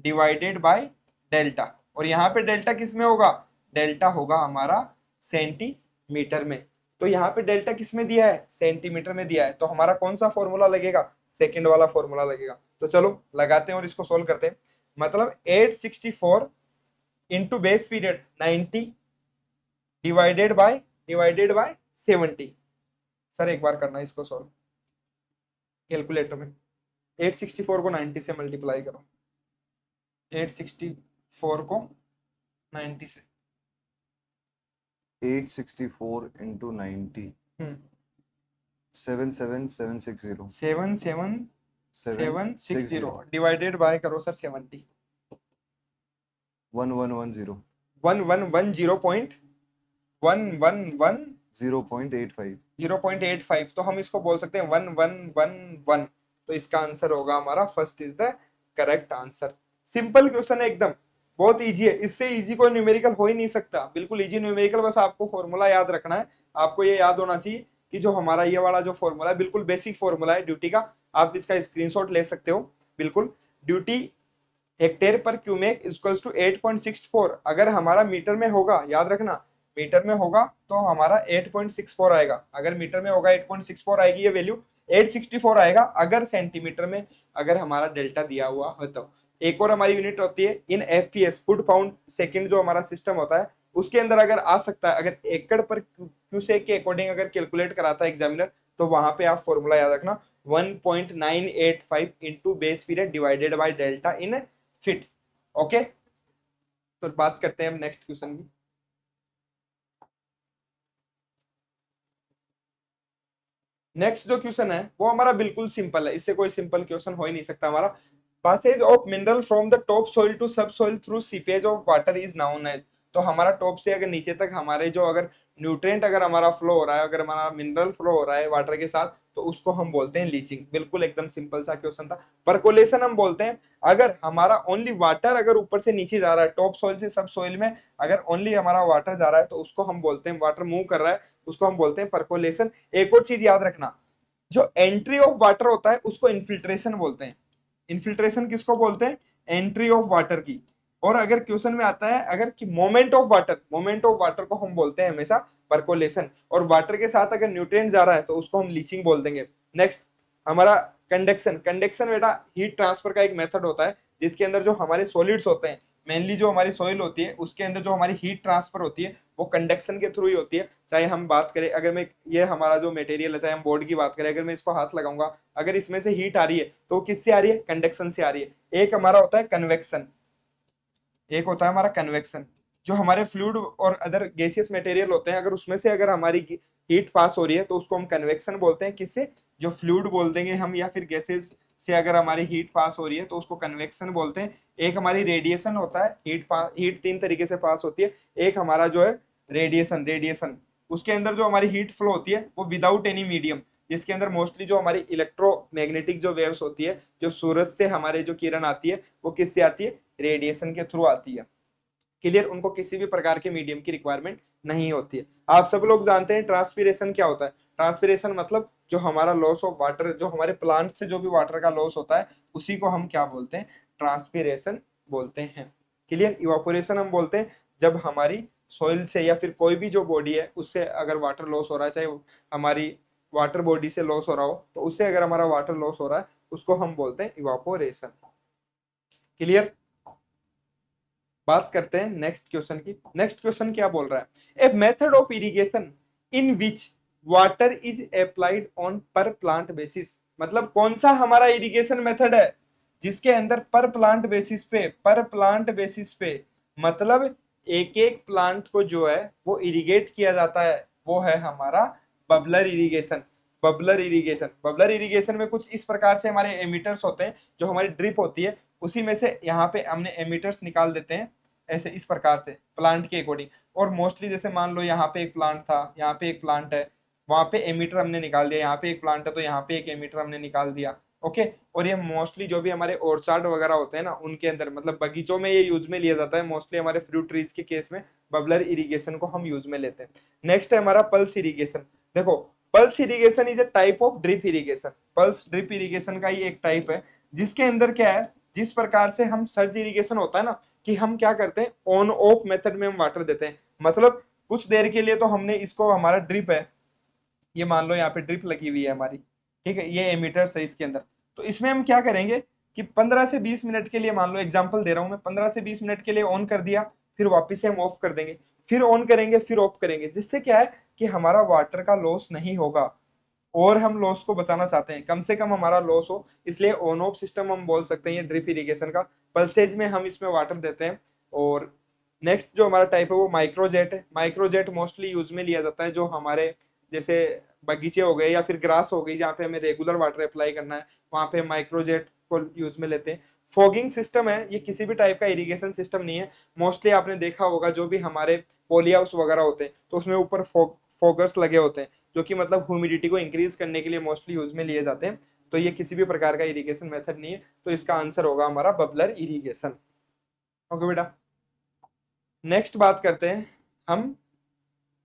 [SPEAKER 1] divided by delta, और यहाँ पे डेल्टा किस में होगा, डेल्टा होगा हमारा सेंटीमीटर में। तो यहाँ पे डेल्टा किस में दिया है, सेंटीमीटर में दिया है, तो हमारा कौन सा फॉर्मूला लगेगा, सेकंड वाला फॉर्मूला लगेगा। तो चलो लगाते हैं और इसको सोल्व करते हैं। मतलब 864 into base period 90 divided by 70। Sir एक बार करना इसको सॉल्व कैलकुलेटर में, 864 को 90 से मल्टीप्लाई करो, 864 को 90 से
[SPEAKER 2] 864 into 90 77760
[SPEAKER 1] 7760 डिवाइडेड बाय करो सर 70,
[SPEAKER 2] 1110
[SPEAKER 1] 1110.1110.85,
[SPEAKER 2] 0.85
[SPEAKER 1] तो हम इसको बोल सकते हैं 1111, तो इसका आंसर होगा हमारा first is the correct answer. Simple question है एकदम, बहुत इजी है, इससे इजी कोई न्यूमेरिकल हो ही नहीं सकता, बिल्कुल इजी न्यूमेरिकल, बस आपको फॉर्मूला याद रखना है। आपको ये याद होना चाहिए कि जो हमारा ये वाला जो फॉर्मूला है बिल्कुल बेसिक फॉर्मूला है ड्यूटी का, आप इसका स्क्रीनशॉट ले सकते हो बिल्कुल। ड्यूटी हेक्टेयर पर क्यूमेक इक्वल्स टू 8.64, अगर हमारा मीटर में होगा, याद रखना मीटर में होगा तो हमारा 8.64 आएगा, अगर मीटर में होगा 8.64 आएगी ये वैल्यू, 864 आएगा अगर सेंटीमीटर में अगर हमारा डेल्टा दिया हुआ हो तो। एक और हमारी यूनिट होती है इन एफपीएस, फुट पाउंड सेकंड, जो हमारा सिस्टम होता है उसके अंदर अगर आ सकता है, अगर एकड़ पर क्यूसेक के अकॉर्डिंग अगर कैलकुलेट कराता है एग्जामिनर तो वहां पे आप फॉर्मूला याद रखना 1.985 into base period divided by delta in fit. Okay, तो बात करते हैं हम नेक्स्ट क्वेश्चन की। नेक्स्ट जो क्वेश्चन है वो हमारा बिल्कुल सिंपल है, इससे कोई सिंपल क्वेश्चन हो ही नहीं सकता हमारा। Passage of mineral from the top soil to sub soil through seepage of water is known as, तो हमारा टॉप से अगर नीचे तक हमारे जो अगर न्यूट्रिएंट अगर हमारा फ्लो हो रहा है, अगर हमारा मिनरल फ्लो हो रहा है वाटर के साथ तो उसको हम बोलते हैं लीचिंग। बिल्कुल एकदम सिंपल सा क्वेश्चन था। परकोलेशन हम बोलते हैं अगर हमारा ओनली वाटर अगर ऊपर से नीचे जा रहा है, टॉप सॉइल से सब सॉइल में अगर ओनली हमारा वाटर जा रहा है तो उसको हम बोलते हैं, वाटर मूव कर रहा है उसको हम बोलते हैं परकोलेशन। एक और चीज याद रखना, जो एंट्री ऑफ वाटर होता है उसको इन्फिल्ट्रेशन बोलते हैं। इन्फिल्ट्रेशन किसको बोलते हैं, एंट्री ऑफ वाटर की। और अगर क्वेश्चन में आता है अगर कि moment of water, moment of water को हम बोलते हैं हमेशा परकोलेशन, और वाटर के साथ अगर न्यूट्रिएंट जा रहा है तो उसको हम लीचिंग बोल देंगे। नेक्स्ट हमारा कंडक्शन, कंडक्शन बेटा हीट ट्रांसफर का एक मेथड होता है जिसके अंदर जो हमारे सॉलिड्स होते हैं, मेनली जो हमारी सॉइल होती है उसके अंदर जो हमारी हीट ट्रांसफर होती है वो कंडक्शन के थ्रू ही होती है। चाहे हम बात करें, अगर मैं ये हमारा जो मटेरियल है, चाहे हम बोर्ड की बात करें, अगर मैं इसको हाथ लगाऊंगा अगर इसमें से हीट आ रही है तो किससे आ रही है, कंडक्शन से आ रही है। एक हमारा होता है कन्वेक्शन, एक होता है हमारा कन्वेक्शन, जो हमारे फ्लूइड और अदर गैसियस मटेरियल होते हैं, अगर उसमें से अगर हमारी हीट पास हो रही है तो उसको हम कन्वेक्शन बोलते हैं। किससे? जो फ्लूइड बोल देंगे हम, या फिर गैसेस से अगर हमारी हीट पास हो रही है तो उसको कन्वेक्शन बोलते हैं। एक हमारी रेडिएशन होता है, हीट तीन तरीके से पास होती है। एक हमारा जो है रेडिएशन, उसके अंदर जो हमारी हीट फ्लो होती है वो विदाउट एनी मीडियम, जिसके अंदर मोस्टली जो हमारी इलेक्ट्रोमैग्नेटिक जो वेव्स होती है, जो सूरज से हमारे जो किरण आती है वो किससे आती है? रेडिएशन के थ्रू आती है। क्लियर? उनको किसी भी प्रकार के मीडियम की रिक्वायरमेंट नहीं होती है। आप सब लोग जानते हैं ट्रांसपीरेशन क्या होता है। ट्रांसपीरेशन मतलब जो हमारा लॉस ऑफ वाटर, जो हमारे प्लांट से जो भी वाटर का लॉस होता है उसी को हम क्या बोलते हैं? ट्रांसपीरेशन बोलते हैं। क्लियर? इवापोरेशन हम बोलते हैं जब हमारी सॉइल से या फिर कोई भी जो बॉडी है उससे अगर वाटर लॉस हो रहा है, चाहे हमारी वाटर बॉडी से लॉस हो रहा हो, तो उससे अगर हमारा वाटर लॉस हो रहा है उसको हम बोलते हैं इवापोरेशन। क्लियर? बात करते हैं नेक्स्ट क्वेश्चन की। नेक्स्ट क्वेश्चन क्या बोल रहा है? A method of irrigation in which water is applied on पर प्लांट बेसिस। मतलब कौन सा हमारा इरिगेशन मेथड है जिसके अंदर पर प्लांट बेसिस पे मतलब एक एक प्लांट को जो है वो इरिगेट किया जाता है, वो है हमारा बबलर इरिगेशन। बबलर इरिगेशन में कुछ इस प्रकार से हमारे एमिटर्स होते हैं, जो हमारी ड्रिप होती है उसी में से यहाँ पे हमने एमिटर्स निकाल देते हैं ऐसे इस प्रकार से प्लांट के अकॉर्डिंग। और मोस्टली जैसे मान लो यहाँ पे एक प्लांट था, यहाँ पे एक प्लांट है, वहां पे एमिटर हमने निकाल दिया, यहाँ पे एक प्लांट है तो यहाँ पे एक एमिटर हमने निकाल दिया। ओके। और ये मोस्टली जो भी हमारे ऑर्चार्ड वगैरह होते हैं ना उनके अंदर, मतलब बगीचों में ये यूज में लिया जाता है। मोस्टली हमारे फ्रूट ट्रीज के केस में बबलर इरिगेशन को हम यूज में लेते हैं। नेक्स्ट है हमारा पल्स इरिगेशन। देखो, pulse irrigation is a type of drip irrigation. Pulse drip irrigation का ही एक टाइप है, जिसके अंदर क्या है, जिस प्रकार से हम सर्ज इरिगेशन होता है ना, कि हम क्या करते हैं ऑन ऑफ मेथड में हम वाटर देते हैं। मतलब कुछ देर के लिए तो हमने इसको, हमारा ड्रिप है, ये मान लो यहाँ पे ड्रिप लगी हुई है हमारी, ठीक है, ये एमीटर्स है इसके अंदर। तो इसमें हम क्या करेंगे कि 15 से 20 मिनट के लिए, मान लो एग्जांपल दे रहा हूं मैं, 15 से 20 मिनट के लिए ऑन कर दिया, फिर वापस से हम ऑफ कर देंगे, फिर ऑन करेंगे, फिर ऑफ करेंगे, जिससे क्या है कि हमारा वाटर का लॉस नहीं होगा। और हम लॉस को बचाना चाहते हैं, कम से कम हमारा लॉस हो, इसलिए ऑन ऑफ सिस्टम हम बोल सकते हैं ये ड्रिप इरिगेशन का। पल्सेज में हम इसमें वाटर देते हैं। और नेक्स्ट जो हमारा टाइप है वो माइक्रोजेट है। माइक्रोजेट मोस्टली यूज में लिया जाता है जो हमारे जैसे बगीचे हो गए या फिर ग्रास हो गई, जहाँ पे हमें रेगुलर वाटर अप्लाई करना है, वहां पे माइक्रोजेट को यूज में लेते हैं। फॉगिंग सिस्टम है, ये किसी भी टाइप का इरिगेशन सिस्टम नहीं है। मोस्टली आपने देखा होगा जो भी हमारे पोली हाउस वगैरह होते हैं तो उसमें ऊपर फॉगर्स लगे होते हैं, जो कि मतलब ह्यूमिडिटी को इंक्रीज करने के लिए मोस्टली यूज में लिए जाते हैं। तो ये किसी भी प्रकार का इरिगेशन मेथड नहीं है, तो इसका आंसर होगा हमारा बबलर इरिगेशन। ओके बेटा, नेक्स्ट बात करते हैं हम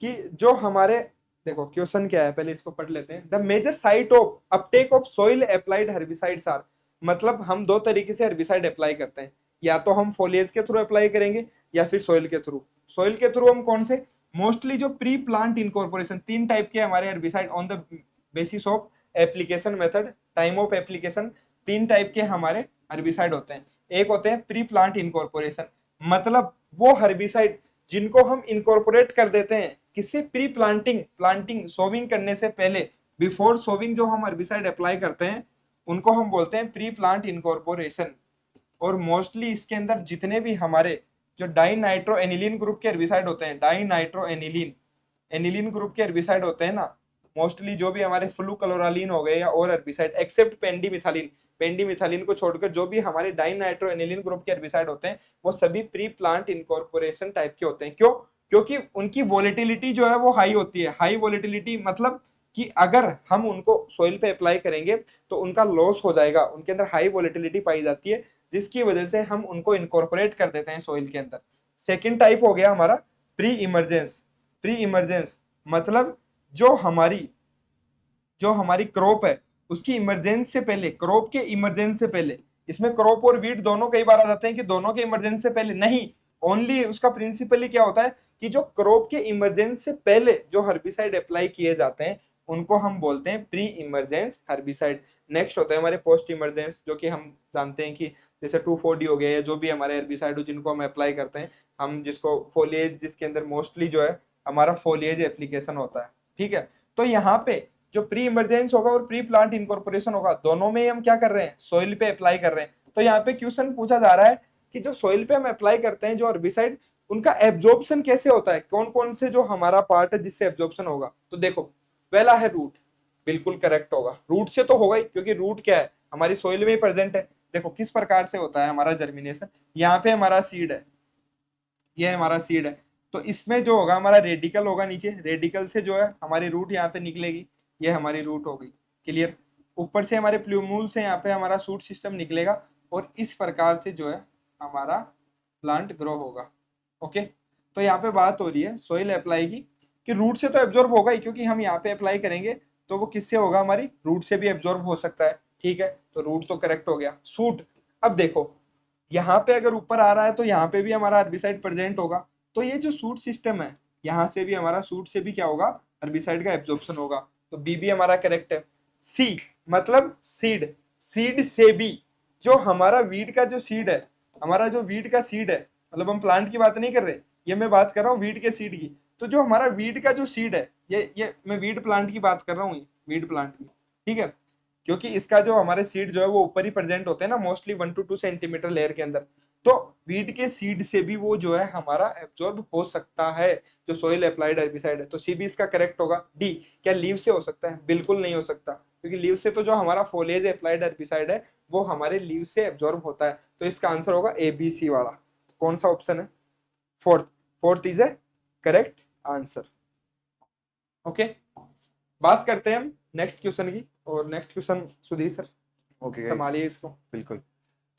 [SPEAKER 1] कि जो हमारे, देखो क्वेश्चन क्या है पहले इसको पढ़ लेते हैं। The major site of uptake of soil applied herbicides are. मतलब हम दो तरीके से हेर्बिसाइड अप्लाई करते हैं, या तो हम फोलिएज के थ्रू अप्लाई करेंगे या फिर सोइल के थ्रू। सोइल के थ्रू हम कौन से? मोस्टली जो प्री प्लांट इनकॉर्पोरेशन, तीन टाइप के हमारे herbicide on the basis of application method, time of application, तीन टाइप के हमारे हर्बिसाइड होते हैं। एक होते हैं प्री प्लांट इनकॉर्पोरेशन, मतलब वो हर्बिसाइड जिनको हम इनकॉर्पोरेट कर देते हैं किससे? प्री प्लांटिंग सोविंग करने से पहले, बिफोर सोविंग जो हम हर्बिसाइड अप्लाई करते हैं उनको हम बोलते हैं प्री प्लांट इनकॉर्पोरेशन। और मोस्टली इसके अंदर जितने भी हमारे जो डाई नाइट्रो एनिलीन ग्रुप के हेर्बिसाइड होते हैं, dinitroaniline aniline group के हेर्बिसाइड होते हैं ना, मोस्टली जो भी हमारे फ्लूक्लोरालीन हो गए या और हेर्बिसाइड, एक्सेप्ट पेंडीमिथालिन को छोड़कर जो भी हमारे डाई नाइट्रो एनिलीन ग्रुप के हेर्बिसाइड होते हैं वो सभी प्री प्लांट इनकॉर्पोरेशन टाइप के होते हैं। क्यों? क्योंकि उनकी वोलेटिलिटी जो है वो हाई होती है। हाई वोलेटिलिटी मतलब कि अगर हम उनको सोइल पे अप्लाई करेंगे तो उनका लॉस हो जाएगा, उनके अंदर हाई वोलेटिलिटी पाई जाती है, जिसकी वजह से हम उनको इनकॉर्पोरेट कर देते हैं सोइल के अंदर। सेकेंड टाइप हो गया हमारा प्री इमरजेंस मतलब जो हमारी क्रॉप है उसकी इमरजेंस से पहले, क्रॉप के इमरजेंस से पहले, इसमें क्रॉप और वीट दोनों कई बार आ जाते हैं कि दोनों के इमरजेंस से पहले नहीं, ओनली उसका प्रिंसिपली क्या होता है कि जो क्रॉप के इमरजेंस से पहले जो हर्बिसाइड अप्लाई किए जाते हैं उनको हम बोलते हैं प्री इमरजेंस हर्बिसाइड। नेक्स्ट होता है हमारे पोस्ट इमरजेंस, जो कि हम जानते हैं कि जैसे 2,4-D हो गया या जो भी हमारे हर्बिसाइड हो जिनको हम अप्लाई करते हैं, हम जिसको फोलिएज, जिसके अंदर मोस्टली जो है हमारा फोलिएज एप्लीकेशन होता है। ठीक है, तो यहाँ पे जो प्री इमरजेंस होगा और प्री प्लांट इनकॉर्पोरेशन होगा, दोनों में हम क्या कर रहे हैं? सोइल पे अप्लाई कर रहे हैं। तो यहाँ पे क्वेश्चन पूछा जा रहा है कि जो सॉइल पे हम अप्लाई करते हैं जो हर्बिसाइड, उनका एब्जॉर्प्शन कैसे होता है, कौन कौन से जो हमारा पार्ट है जिससे एब्जॉर्प्शन होगा। तो देखो पहला है रूट, बिल्कुल करेक्ट होगा, रूट से तो होगा ही, क्योंकि रूट क्या है, हमारी सॉइल में ही प्रेजेंट है। देखो किस प्रकार से होता है हमारा जर्मिनेशन, यहाँ पे हमारा सीड है, ये हमारा सीड है, तो इसमें जो होगा हमारा रेडिकल होगा नीचे, रेडिकल से जो है हमारी रूट यहाँ पे निकलेगी, ये हमारी रूट होगी। क्लियर। ऊपर से हमारे प्लूमूल से यहाँ पे हमारा शूट सिस्टम निकलेगा, और इस प्रकार से जो है हमारा प्लांट ग्रो होगा। ओके, तो यहाँ पे बात हो रही है सोइल अप्लाई की, कि रूट से तो एब्जॉर्ब होगा ही, क्योंकि हम यहाँ पे अप्लाई करेंगे तो वो किससे होगा, हमारी रूट से भी एब्जॉर्ब हो सकता है। ठीक है, तो रूट तो करेक्ट हो गया। सूट, अब देखो यहाँ पे अगर ऊपर आ रहा है तो यहाँ पे भी हमारा हर्बिसाइड प्रेजेंट होगा, तो ये जो सूट सिस्टम है, यहाँ से भी हमारा सूट से भी क्या होगा, हर्बिसाइड का एब्जॉर्प्शन होगा। तो बी भी हमारा करेक्ट है। सी मतलब सीड, सीड से भी, जो हमारा वीड का जो सीड है, हमारा जो वीड का सीड है, मतलब हम प्लांट की बात नहीं कर रहे, ये मैं बात कर रहा हूँ वीड के सीड की। तो जो हमारा वीड का जो सीड है, ये मैं वीड प्लांट की बात कर रहा हूँ, वीड प्लांट की। ठीक है, क्योंकि इसका जो हमारे सीड जो है वो ऊपर ही प्रेजेंट होते हैं ना, मोस्टली 1 to 2 सेंटीमीटर लेयर के अंदर। तो वीड के सीड से भी वो जो है हमारा एब्जॉर्ब हो सकता है, जो सोइल अप्लाइड हेर्बिसाइड है। तो सी भी इसका करेक्ट होगा। डी, क्या लीव से हो सकता है, बिल्कुल नहीं हो सकता, क्योंकि लीव से तो जो हमारा फोलिएज अप्लाइड हेर्बिसाइड है वो हमारे लीव से एब्जॉर्ब होता है। तो इसका आंसर होगा ए बी सी वाला। कौन सा ऑप्शन है, fourth, fourth is a correct answer. Okay, बात करते हैं हम नेक्स्ट क्वेश्चन की, और next question Sudhir sir
[SPEAKER 2] okay
[SPEAKER 1] संभालिए इसको।
[SPEAKER 2] बिल्कुल।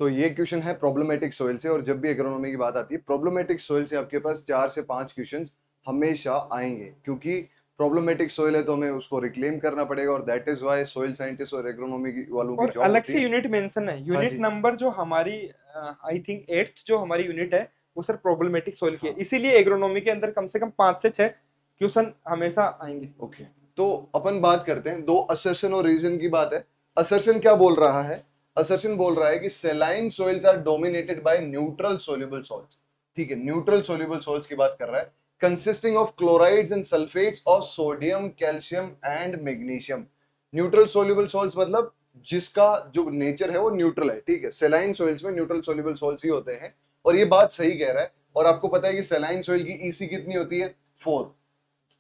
[SPEAKER 2] तो ये क्वेश्चन है प्रॉब्लमेटिक सोइल से, और जब भी एग्रोनॉमी की बात आती है प्रॉब्लमेटिक सोइल से आपके पास 4 से 5 क्वेश्चंस हमेशा आएंगे, क्योंकि प्रॉब्लमैटिक सोइल है तो हमें उसको रिक्लेम करना पड़ेगा, और that is why soil scientist और एग्रोनॉमी वालों की
[SPEAKER 1] और
[SPEAKER 2] जॉब
[SPEAKER 1] अलग
[SPEAKER 2] होती
[SPEAKER 1] से
[SPEAKER 2] है।
[SPEAKER 1] यूनिट मेंशन है,
[SPEAKER 2] हाँ
[SPEAKER 1] यूनिट
[SPEAKER 2] जी,
[SPEAKER 1] नंबर जो हमारी आई थिंक 8th जो हमारी यूनिट है वो सर प्रॉब्लमेटिक सोइल की है,
[SPEAKER 2] हाँ
[SPEAKER 1] इसीलिए एग्रोनॉमी के अंदर कम से कम 5 से 6 क्वेश्चन हमेशा आएंगे।
[SPEAKER 2] ओके। तो अपन बात करते हैं, दो असर्शन और रीजन की बात है। असर्शन क्या बोल रहा है, असर्शन बोल रहा है कि saline soils are dominated by neutral soluble salts. ठीक है, न्यूट्रल सोल्यूबल सॉल्ट्स की बात कर रहा है, consisting of chlorides and sulphates of sodium, calcium and magnesium. Neutral soluble salts मतलब जिसका जो नेचर है वो न्यूट्रल है। ठीक है, सेलाइन सॉइल्स में न्यूट्रल सोल्यूबल सॉल्ट्स ही होते हैं, और ये बात सही कह रहा है। और आपको पता है कि सेलाइन सॉइल की ईसी कितनी होती है, 4।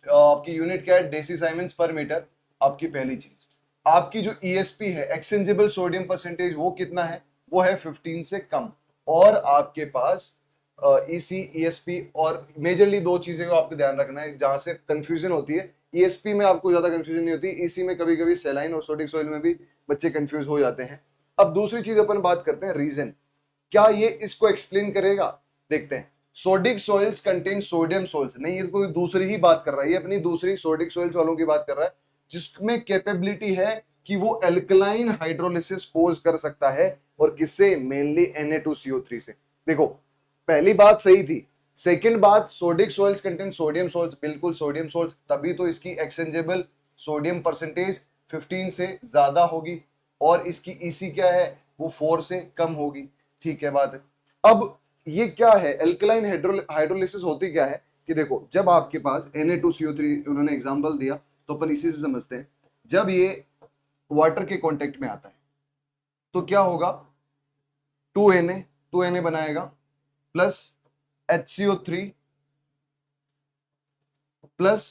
[SPEAKER 2] आपकी यूनिट क्या है, डेसी साइमन्स पर मीटर। आपकी पहली चीज, आपकी जो ईएसपी है, एक्सचेंजेबल सोडियम परसेंटेज, वो कितना है, वो है 15 से कम। और आपके पास ईसी, ईएसपी, और मेजरली दो चीजें को आपको ध्यान रखना है जहां से कंफ्यूजन होती है। ईएसपी में आपको ज्यादा कंफ्यूजन नहीं होती, ईसी में कभी कभी सेलाइन और सोडिक सॉइल में भी बच्चे कंफ्यूज हो जाते हैं। अब दूसरी चीज अपन बात करते हैं, रीजन। क्या ये इसको एक्सप्लेन करेगा, देखते हैं। Sodic soils contain sodium salts, नहीं ये कोई दूसरी ही बात कर रहा है, ये अपनी दूसरी सोडिक सॉइल्स वालों की बात कर रहा है, जिसमें कैपेबिलिटी है कि वो एल्कलाइन हाइड्रोलिसिस कोज कर सकता है, और किससे, मेनली Na2CO3 से। देखो पहली बात सही थी, सेकंड बात, sodic soils contain sodium salts, बिल्कुल सोडियम सॉल्ट्स, तभी तो इसकी एक्सचेंजेबल सोडियम परसेंटेज 15 से ज्यादा होगी, और इसकी ईसी क्या है, वो 4 से कम होगी। ठीक है बात है। अब ये क्या है, एल्कलाइन हाइड्रोलिसिस होती क्या है, कि देखो जब आपके पास Na2CO3 उन्होंने एग्जांपल दिया, तो अपन इसी से समझते हैं। जब ये वाटर के कांटेक्ट में आता है तो क्या होगा, 2Na बनाएगा, plus HCO3 plus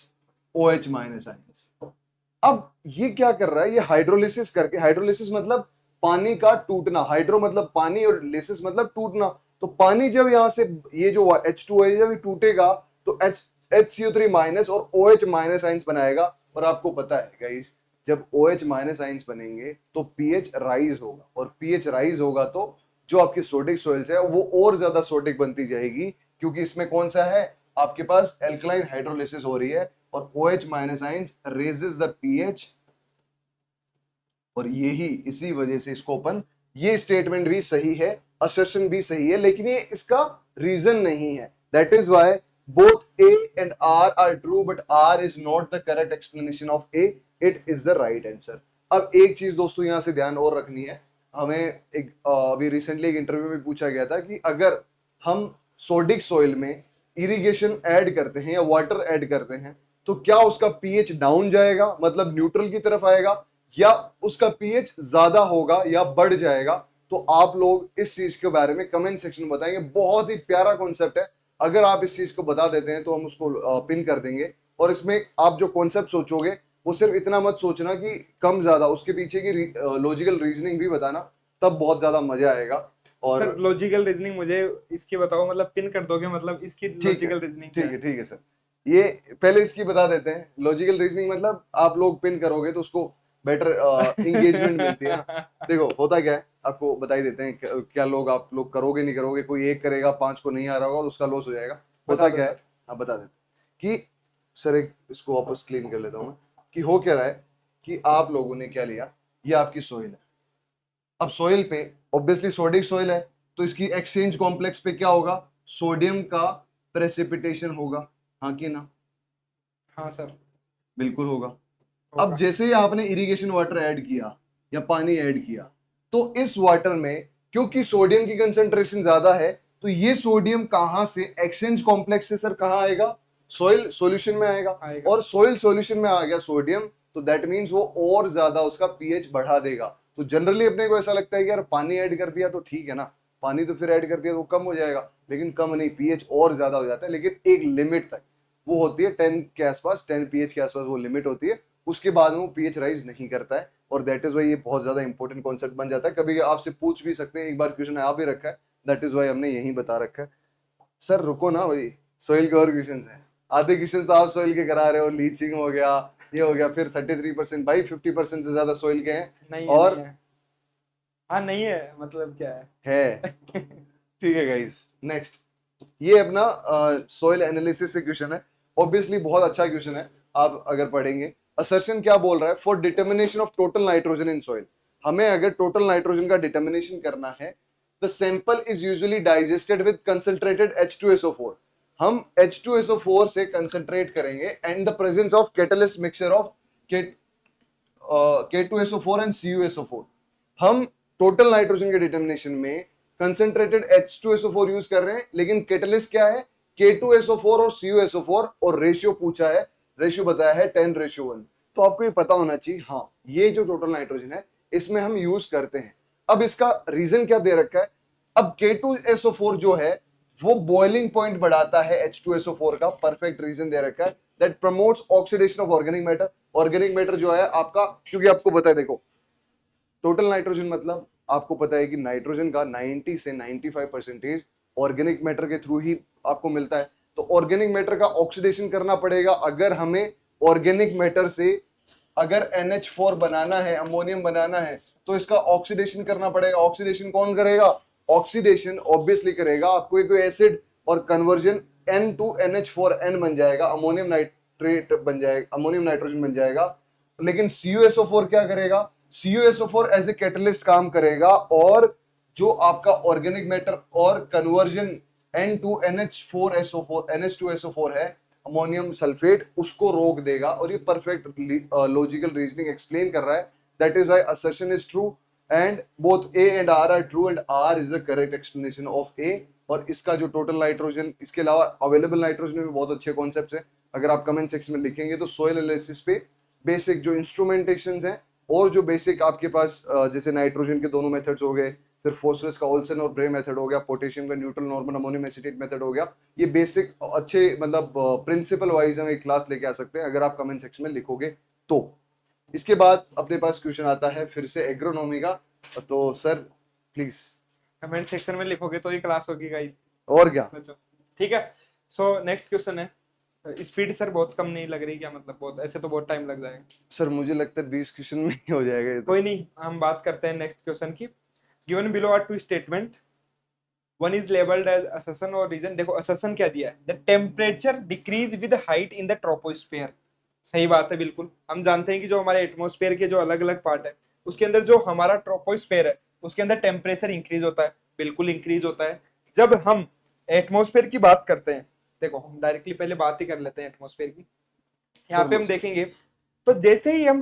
[SPEAKER 2] OH minus ions. अब ये क्या कर रहा है, ये हाइड्रोलिसिस करके, हाइड्रोलिसिस मतलब पानी का टूटना, हाइड्रो मतलब पानी और लिसिस मतलब टूटना। तो पानी जब यहां से ये जो H2O है जब ये टूटेगा तो HCO3 माइनस और OH माइनस आयंस बनाएगा। और आपको पता है गाइस, जब OH माइनस आयंस बनेंगे तो पीएच राइज होगा, और पीएच राइज होगा तो जो आपकी सोडिक सॉइल्स है वो और ज्यादा सोडिक बनती जाएगी, क्योंकि इसमें कौन सा है, आपके पास एल्कलाइन हाइड्रोलिसिस हो रही है, और OH minus ions raises the pH. और यही इसी वजह से इसको अपन, ये स्टेटमेंट भी सही है, असर्शन भी सही है, लेकिन ये इसका रीजन नहीं है। That is why both A and R are true, but R is not the correct explanation of A, it is the right answer. अब एक चीज दोस्तों यहां से ध्यान और रखनी है, हमें एक अभी रिसेंटली एक इंटरव्यू में पूछा गया था कि अगर हम सोडिक सॉइल में इरिगेशन ऐड करते हैं या वाटर ऐड करते हैं तो क्या उसका पीएच डाउन जाएगा, मतलब न्यूट्रल की तरफ आएगा, या उसका पीएच ज्यादा होगा या बढ़ जाएगा। तो आप लोग इस चीज के बारे में कमेंट सेक्शन में बताएंगे। बहुत ही प्यारा कॉन्सेप्ट है, अगर आप इस चीज को बता देते हैं तो हम उसको पिन कर देंगे। और इसमें आप जो कॉन्सेप्ट सोचोगे वो सिर्फ इतना मत सोचना कि कम ज्यादा, उसके पीछे की लॉजिकल रीजनिंग भी बताना, तब बहुत ज्यादा मजा आएगा। और
[SPEAKER 1] सर लॉजिकल रीजनिंग मुझे इसकी बताओ, मतलब पिन कर दोगे मतलब इसकी
[SPEAKER 2] ठीक है,
[SPEAKER 1] लॉजिकल रीजनिंग क्या
[SPEAKER 2] ठीक है,
[SPEAKER 1] है?
[SPEAKER 2] ठीक है सर। ये पहले इसकी बता देते हैं। लॉजिकल रीजनिंग मतलब आप लोग पिन करोगे तो उसको बेटर इंगेजमेंट मिलती है ना। देखो होता क्या है, आपको बता ही देते हैं। क्या लोग, आप लोग करोगे नहीं करोगे, कोई एक करेगा, 5 को नहीं आ रहा होगा तो उसका लॉस हो जाएगा।
[SPEAKER 1] बता
[SPEAKER 2] होता
[SPEAKER 1] दो
[SPEAKER 2] क्या है,
[SPEAKER 1] सर।
[SPEAKER 2] आप बता देते हैं कि सर, एक इसको वापस क्लीन कर लेता हूँ मैं, कि हो क्या रहा है कि आप लोगों ने क्या लिया, ये आपकी सोइल है। अब सोइल पे ऑब्वियसली सोडिक सोइल है, तो इसकी एक्सचेंज कॉम्प्लेक्स पे क्या होगा, सोडियम का प्रेसिपिटेशन होगा, हाँ कि ना?
[SPEAKER 1] हाँ सर।
[SPEAKER 2] बिल्कुल होगा। अब
[SPEAKER 1] होगा।
[SPEAKER 2] जैसे ही आपने इरिगेशन वाटर ऐड किया या पानी ऐड किया, तो इस वाटर में क्योंकि सोडियम की कंसेंट्रेशन ज्यादा है, तो ये सोडियम कहां से, एक्सचेंज कॉम्प्लेक्स से सर कहां आएगा, सोइल सॉल्यूशन में आएगा।
[SPEAKER 1] आएगा।
[SPEAKER 2] और सोइल सॉल्यूशन में आ गया सोडियम, तो दैट मींस वो और ज्यादा उसका पीएच बढ़ा देगा। तो जनरली अपने को ऐसा लगता है कि यार पानी ऐड कर दिया तो ठीक है ना, पानी तो फिर ऐड कर दिया तो वो कम हो जाएगा, लेकिन कम नहीं, पीएच और ज्यादा हो जाता है, लेकिन एक लिमिट तक। वो होती है 10 के आसपास, 10 पीएच के आसपास वो लिमिट होती है। उसके बाद में वो पीएच राइज नहीं करता है। और दैट इज वाई ये बहुत ज्यादा इंपॉर्टेंट कॉन्सेप्ट बन जाता है। कभी आपसे पूछ भी सकते हैं, एक बार क्वेश्चन आ भी रखा है, दैट इज वाई हमने यही बता रखा है। सर रुको ना भाई, सोइल के और क्वेश्चन है। आधे क्वेश्चन तो आप सोइल के करा रहे हो, लीचिंग हो गया, ये हो गया, फिर 33%, भाई 50% से ज्यादा सोइल के हैं।
[SPEAKER 1] नहीं है, नहीं
[SPEAKER 2] और
[SPEAKER 1] है। हाँ नहीं है, मतलब क्या
[SPEAKER 2] है,
[SPEAKER 1] है?
[SPEAKER 2] ठीक है गाइस, नेक्स्ट। ये अपना सोइल एनालिसिस से क्वेश्चन है। ऑब्वियसली बहुत अच्छा क्वेश्चन है, आप अगर पढ़ेंगे। असर्शन क्या बोल रहा है, for determination of total nitrogen in soil. हमें अगर टोटल नाइट्रोजन का डिटर्मिनेशन करना है, the sample is usually digested with concentrated H2SO4। हम H2SO4 से कंसंट्रेट करेंगे and the presence of catalyst mixture of K2SO4 and CuSO4। हम टोटल नाइट्रोजन के डिटर्मिनेशन में कंसेंट्रेटेड H2SO4 यूज कर रहे हैं, लेकिन कैटलिस्ट क्या है, K2SO4 और CuSO4, और रेशियो पूछा है, रेशियो बताया है 10:1। तो आपको ये पता होना चाहिए, हाँ ये जो टोटल नाइट्रोजन है इसमें हम यूज करते हैं। अब इसका रीजन क्या दे रखा है, अब K2SO4 जो है वो बॉइलिंग पॉइंट बढ़ाता है H2SO4 का, परफेक्ट रीजन दे रखा है, that promotes oxidation of organic matter. Organic matter जो है आपका, क्योंकि आपको पता है, देखो टोटल नाइट्रोजन मतलब आपको पता है कि नाइट्रोजन का 90 से 95% ऑर्गेनिक मैटर के थ्रू ही आपको मिलता है। तो ऑर्गेनिक मैटर का ऑक्सीडेशन करना पड़ेगा। अगर हमें ऑर्गेनिक मैटर से अगर NH4 बनाना है, अमोनियम बनाना है, तो इसका ऑक्सीडेशन करना पड़ेगा। ऑक्सीडेशन कौन करेगा, ऑक्सीडेशन ऑब्वियसली करेगा आपको कोई एसिड, और कन्वर्जन N टू NH4N बन जाएगा, अमोनियम नाइट्रेट बन जाएगा, अमोनियम नाइट्रोजन बन जाएगा। लेकिन CuSO4 क्या करेगा, CuSO4 एज ए कैटलिस्ट काम करेगा, और जो आपका ऑर्गेनिक मैटर और conversion N to NH4SO4 NH2SO4 है, अमोनियम सल्फेट, उसको रोक देगा। और ये परफेक्ट लॉजिकल रीजनिंग एक्सप्लेन कर रहा है। That is why assertion is true and both A and R are true and R is the correct explanation of A। और इसका जो टोटल नाइट्रोजन, इसके अलावा अवेलेबल नाइट्रोजन में बहुत अच्छे कॉन्सेप्ट्स हैं। अगर आप कमेंट सेक्शन में लिखेंगे तो सोइल एनालिसिस पे बेसिक जो इंस्ट्रूमेंटेशंस हैं, और जो बेसिक आपके पास जैसे नाइट्रोजन के दोनों मेथड्स हो गए, फिर फॉस्फोरस का ओल्सन और ब्रे मेथड हो गया, पोटेशियम का neutral normal ammonium acetate method हो गया। ये बेसिक अच्छे मतलब प्रिंसिपल वाइज हम एक क्लास लेके आ सकते हैं अगर आप कमेंट सेक्शन में लिखोगे तो। इसके बाद अपने पास क्वेश्चन आता है फिर से एग्रोनॉमी का। तो सर प्लीज।
[SPEAKER 1] कमेंट सेक्शन में लिखोगे तो ही क्लास होगी गाइस।
[SPEAKER 2] और क्या।
[SPEAKER 1] बच्चों, ठीक है। सो नेक्स्ट क्वेश्चन है, स्पीड सर बहुत कम नहीं लग रही क्या, मतलब बहुत, ऐसे तो बहुत टाइम लग जाएगा।
[SPEAKER 2] सर मुझे लगता है 20 क्वेश्चन में ही हो जाएगा ये तो।
[SPEAKER 1] कोई नहीं, हम बात करते हैं नेक्स्ट क्वेश्चन की। Given below are two statement, one is labelled as assertion और रीजन। देखो असर्शन क्या दिया है, the temperature decrease with height in the troposphere. सही बात है, बिल्कुल। हम जानते हैं कि जो हमारे एटमॉस्फेयर के जो अलग अलग पार्ट है, उसके अंदर जो हमारा ट्रोपोस्फेयर है, उसके अंदर टेम्परेचर इंक्रीज होता है, बिल्कुल इंक्रीज होता है जब हम एटमॉस्फेयर की बात करते हैं। देखो हम डायरेक्टली पहले बात ही कर लेते हैं एटमॉस्फेयर की। यहाँ
[SPEAKER 2] कर
[SPEAKER 1] पे
[SPEAKER 2] लो
[SPEAKER 1] हम
[SPEAKER 2] सर।
[SPEAKER 1] देखेंगे, तो जैसे ही हम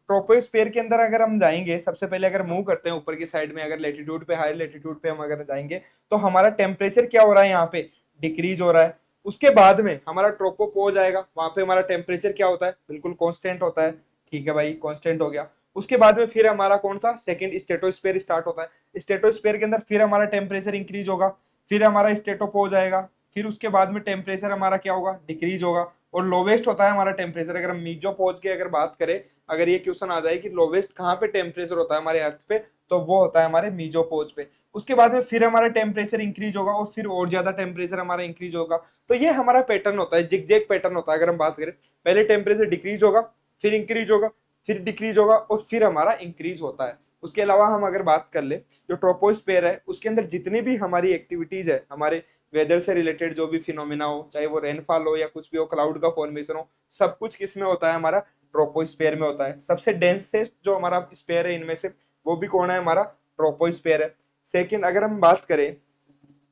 [SPEAKER 1] ट्रोपोस्फेयर के अंदर अगर हम जाएंगे, सबसे पहले अगर मूव करते हैं ऊपर की साइड में, अगर लेटीट्यूड पे, हायर लेटीट्यूड पे हम अगर जाएंगे, तो हमारा टेम्परेचर क्या हो रहा है, यहाँ पे डिक्रीज हो रहा है। उसके बाद में हमारा ट्रोपोपॉज आएगा, वहां पे हमारा टेम्परेचर क्या होता है, बिल्कुल कांस्टेंट होता है। ठीक है भाई, कांस्टेंट हो गया। उसके बाद में फिर हमारा कौन सा सेकंड स्ट्रेटोस्फीयर स्टार्ट होता है। स्ट्रेटोस्फीयर के अंदर फिर हमारा टेम्परेचर इंक्रीज होगा, फिर हमारा स्ट्रेटोपोज आएगा, फिर उसके बाद में टेम्परेचर हमारा क्या होगा, डिक्रीज होगा, और लोवेस्ट होता है हमारा टेम्परेचर। अगर हम मीजोपोज की अगर बात करें, अगर ये क्वेश्चन आ जाए कि लोवेस्ट कहाँ पे टेम्परेचर होता है हमारे अर्थ पे, तो वो होता है हमारे मीजोपोज पे। उसके बाद में फिर हमारा टेम्परेचर इंक्रीज होगा और फिर और ज्यादा टेम्परेचर हमारा इंक्रीज होगा। तो ये हमारा पैटर्न होता है, जिगजैग पैटर्न होता है। अगर हम बात करें, पहले टेम्परेचर डिक्रीज होगा, फिर इंक्रीज होगा, फिर डिक्रीज होगा, और फिर हमारा इंक्रीज होता है। उसके अलावा हम अगर बात कर ले, जो ट्रोपोस्फेयर है उसके अंदर जितनी भी हमारी एक्टिविटीज है, हमारे वेदर से रिलेटेड जो भी फिनोमिना हो, चाहे वो रेनफॉल हो या कुछ भी हो, क्लाउड का फॉर्मेशन हो, सब कुछ किस में होता है, हमारा ट्रोपोस्फेयर में होता है। सबसे डेंसेस्ट जो हमारा स्फीयर है इनमें से, वो भी कौन है, हमारा ट्रोपोस्फेयर है। सेकंड, अगर हम बात करें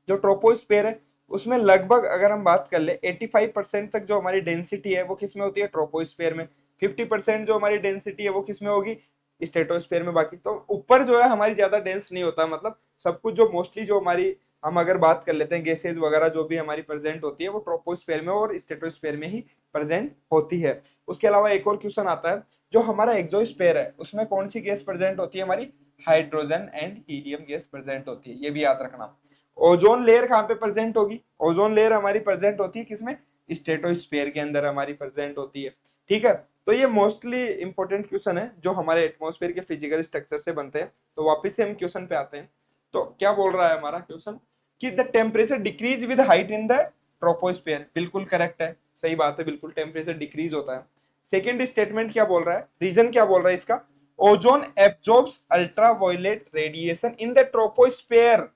[SPEAKER 1] जो ट्रोपोस्फेयर है उसमें लगभग अगर हम बात कर ले 85% तक जो हमारी डेंसिटी है वो किस में होती है, ट्रोपोस्फेयर में। 50% जो हमारी डेंसिटी है वो किस में होगी, स्ट्रेटोस्फेयर में। बाकी तो ऊपर जो है हमारी ज्यादा डेंस नहीं होता, मतलब सब कुछ जो मोस्टली जो हमारी, हम अगर बात कर लेते हैं गैसेज वगैरह जो भी हमारी प्रेजेंट होती है, वो ट्रोपोस्फेयर में और स्ट्रेटोस्फेयर में ही प्रेजेंट होती है। उसके अलावा एक और क्वेश्चन आता है, जो हमारा एक्सोस्फेयर है उसमें कौन सी गैस प्रेजेंट होती है, हमारी hydrogen and helium gas present होती है, ये भी याद रखना। ओजोन लेयर कहाँ पे प्रेजेंट होगी, ओजोन लेयर हमारी प्रेजेंट होती है किसमें, स्ट्रेटोस्फेयर के अंदर हमारी प्रेजेंट होती है। ठीक है, तो ये मोस्टली इंपॉर्टेंट क्वेश्चन है जो हमारे एटमॉस्फेयर के फिजिकल स्ट्रक्चर से बनते हैं। तो वापस से हम क्वेश्चन पे आते हैं। तो क्या बोल रहा है हमारा क्वेश्चन कि the temperature decrease with height in the troposphere, बिल्कुल करेक्ट है, सही बात है, बिल्कुल टेम्परेचर डिक्रीज होता है। सेकेंड स्टेटमेंट क्या बोल रहा है, रीजन क्या बोल रहा है इसका, ozone absorbs ultraviolet radiation in the troposphere.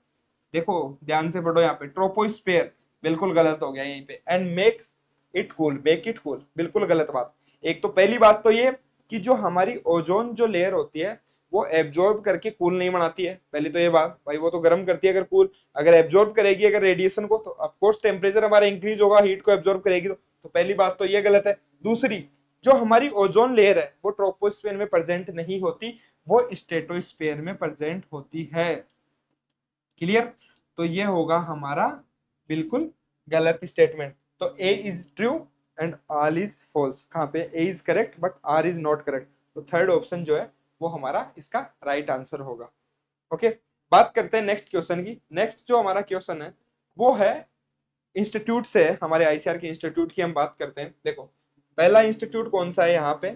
[SPEAKER 1] देखो ध्यान से पढ़ो यहाँ पे, ट्रोपोस्फेयर बिल्कुल गलत हो गया यहीं पे, and makes it cool, make it cool, बिल्कुल गलत बात। एक तो पहली बात तो ये कि जो हमारी ओजोन जो लेयर होती है वो एब्जॉर्ब करके कूल नहीं बनाती है, पहली तो ये बात भाई, वो तो गर्म करती है। अगर कूल अगर एब्जॉर्ब करेगी अगर रेडिएशन को, तो ऑफकोर्स टेम्परेचर हमारा इंक्रीज होगा, हीट को एब्जॉर्ब करेगी तो पहली बात तो ये गलत है। दूसरी, जो हमारी ओजोन लेयर है वो ट्रोपोस्फेयर में प्रेजेंट नहीं होती, वो स्ट्रेटोस्फेयर में प्रेजेंट होती है। क्लियर, तो ये होगा हमारा बिल्कुल गलत स्टेटमेंट। तो A is true and R is false. कहाँ पे A is correct but R is not correct, तो थर्ड ऑप्शन जो है वो हमारा इसका राइट आंसर होगा। ओके, बात करते हैं नेक्स्ट क्वेश्चन की। नेक्स्ट जो हमारा क्वेश्चन है वो है इंस्टीट्यूट से, हमारे आईसीआर के इंस्टीट्यूट की हम बात करते हैं। देखो पहला इंस्टीट्यूट कौन सा है यहाँ पे,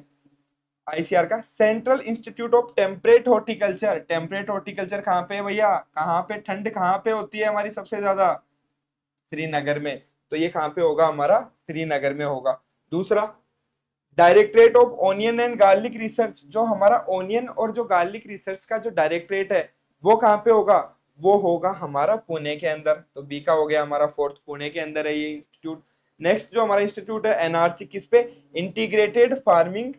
[SPEAKER 1] आईसीआर का central institute of temperate horticulture. Temperate horticulture कहाँ पे है भैया, कहाँ पे ठंड कहाँ पे होती है हमारी सबसे ज्यादा, श्रीनगर में। तो ये कहाँ पे होगा, हमारा श्रीनगर में होगा। दूसरा, directorate of onion and garlic research, जो हमारा ऑनियन और जो गार्लिक रिसर्च का जो डायरेक्टरेट है वो कहाँ पे होगा, वो होगा हमारा पुणे के अंदर। तो बी का हो गया हमारा फोर्थ, पुणे के अंदर है ये इंस्टीट्यूट। नेक्स्ट जो हमारा इंस्टीट्यूट है एनआरसी, किस पे, इंटीग्रेटेड फार्मिंग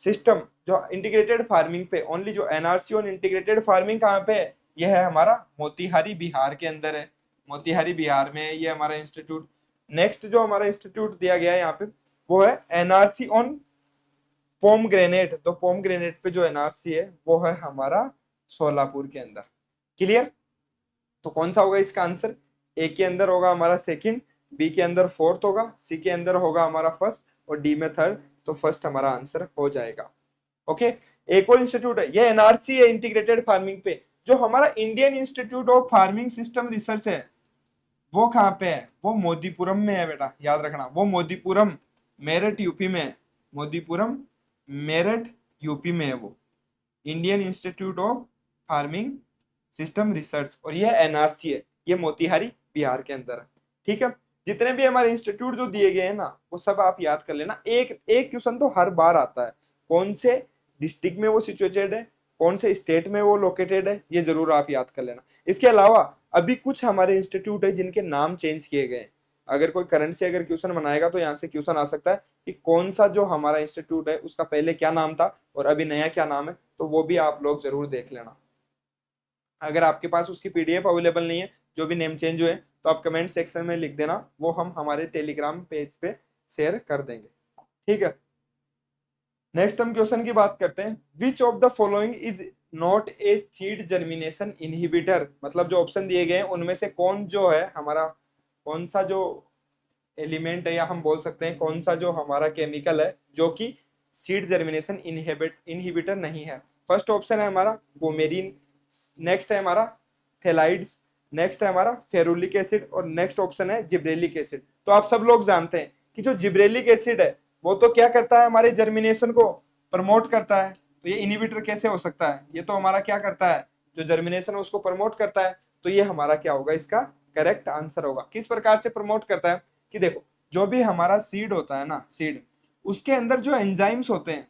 [SPEAKER 1] सिस्टम, जो इंटीग्रेटेड फार्मिंग पे, ओनली जो एनआरसी और इंटीग्रेटेड फार्मिंग कहाँ पे है, यह है हमारा मोतिहारी बिहार के अंदर है, मोतिहारी बिहार में है ये हमारा इंस्टीट्यूट। नेक्स्ट जो हमारा इंस्टीट्यूट दिया गया है यहाँ पे वो है एनआरसी ऑन पोम ग्रेनेट। तो पोम ग्रेनेट पे जो एनआरसी है वो है हमारा सोलापुर के अंदर। क्लियर, तो कौन सा होगा इसका आंसर, ए के अंदर होगा हमारा सेकंड, बी के अंदर फोर्थ होगा, सी के अंदर होगा हमारा फर्स्ट, और डी में थर्ड। तो फर्स्ट हमारा आंसर हो जाएगा। ओके, एक और इंस्टीट्यूट है, ये एनआरसी है इंटीग्रेटेड फार्मिंग पे। जो हमारा Indian institute of farming system research है वो कहाँ पे है, वो मोदीपुरम में है बेटा, याद रखना, वो मोदीपुरम मेरठ यूपी में है। मोदीपुरम मेरठ यूपी में है वो Indian institute of farming system research, और ये एनआरसी है, ये मोतिहारी बिहार के अंदर है। ठीक है, जितने भी हमारे इंस्टीट्यूट जो दिए गए हैं ना वो सब आप याद कर लेना। एक एक क्वेश्चन तो हर बार आता है, कौन से डिस्ट्रिक्ट में वो सिचुएटेड है, कौन से स्टेट में वो लोकेटेड है, ये जरूर आप याद कर लेना। इसके अलावा अभी कुछ हमारे इंस्टीट्यूट है जिनके नाम चेंज किए गए हैं। अगर कोई करंट से अगर क्वेश्चन बनाएगा तो यहाँ से क्वेश्चन आ सकता है कि कौन सा जो हमारा इंस्टीट्यूट है उसका पहले क्या नाम था और अभी नया क्या नाम है, तो वो भी आप लोग जरूर देख लेना। अगर आपके पास उसकी पीडीएफ अवेलेबल नहीं है जो भी नेम चेंज हुए, तो आप कमेंट सेक्शन में लिख देना, वो हम हमारे टेलीग्राम पेज पे शेयर कर देंगे। ठीक है, नेक्स्ट हम क्वेश्चन की बात करते हैं, विच of the following is not a seed germination inhibitor. मतलब जो ऑप्शन दिए गए हैं उनमें से कौन जो है हमारा, कौन सा जो एलिमेंट है या हम बोल सकते हैं कौन सा जो हमारा केमिकल है जो कि सीड जर्मिनेशन इनहिबिटर नहीं है। फर्स्ट ऑप्शन है हमारा बोमेरिन, नेक्स्ट है हमारा थेलाइड्स, नेक्स्ट है हमारा फेरुलिक एसिड और नेक्स्ट ऑप्शन है जिब्रेलिक एसिड। तो आप सब लोग जानते हैं कि जो जिब्रेलिक एसिड है वो तो क्या करता है, हमारे जर्मिनेशन को प्रमोट करता है। तो ये इनहिबिटर कैसे हो सकता है, ये तो हमारा क्या करता है, जो जर्मिनेशन है उसको प्रमोट करता है। तो ये हमारा क्या होगा, इसका करेक्ट आंसर होगा। किस प्रकार से प्रमोट करता है कि देखो, जो भी हमारा सीड होता है ना, सीड, उसके अंदर जो एंजाइम्स होते हैं,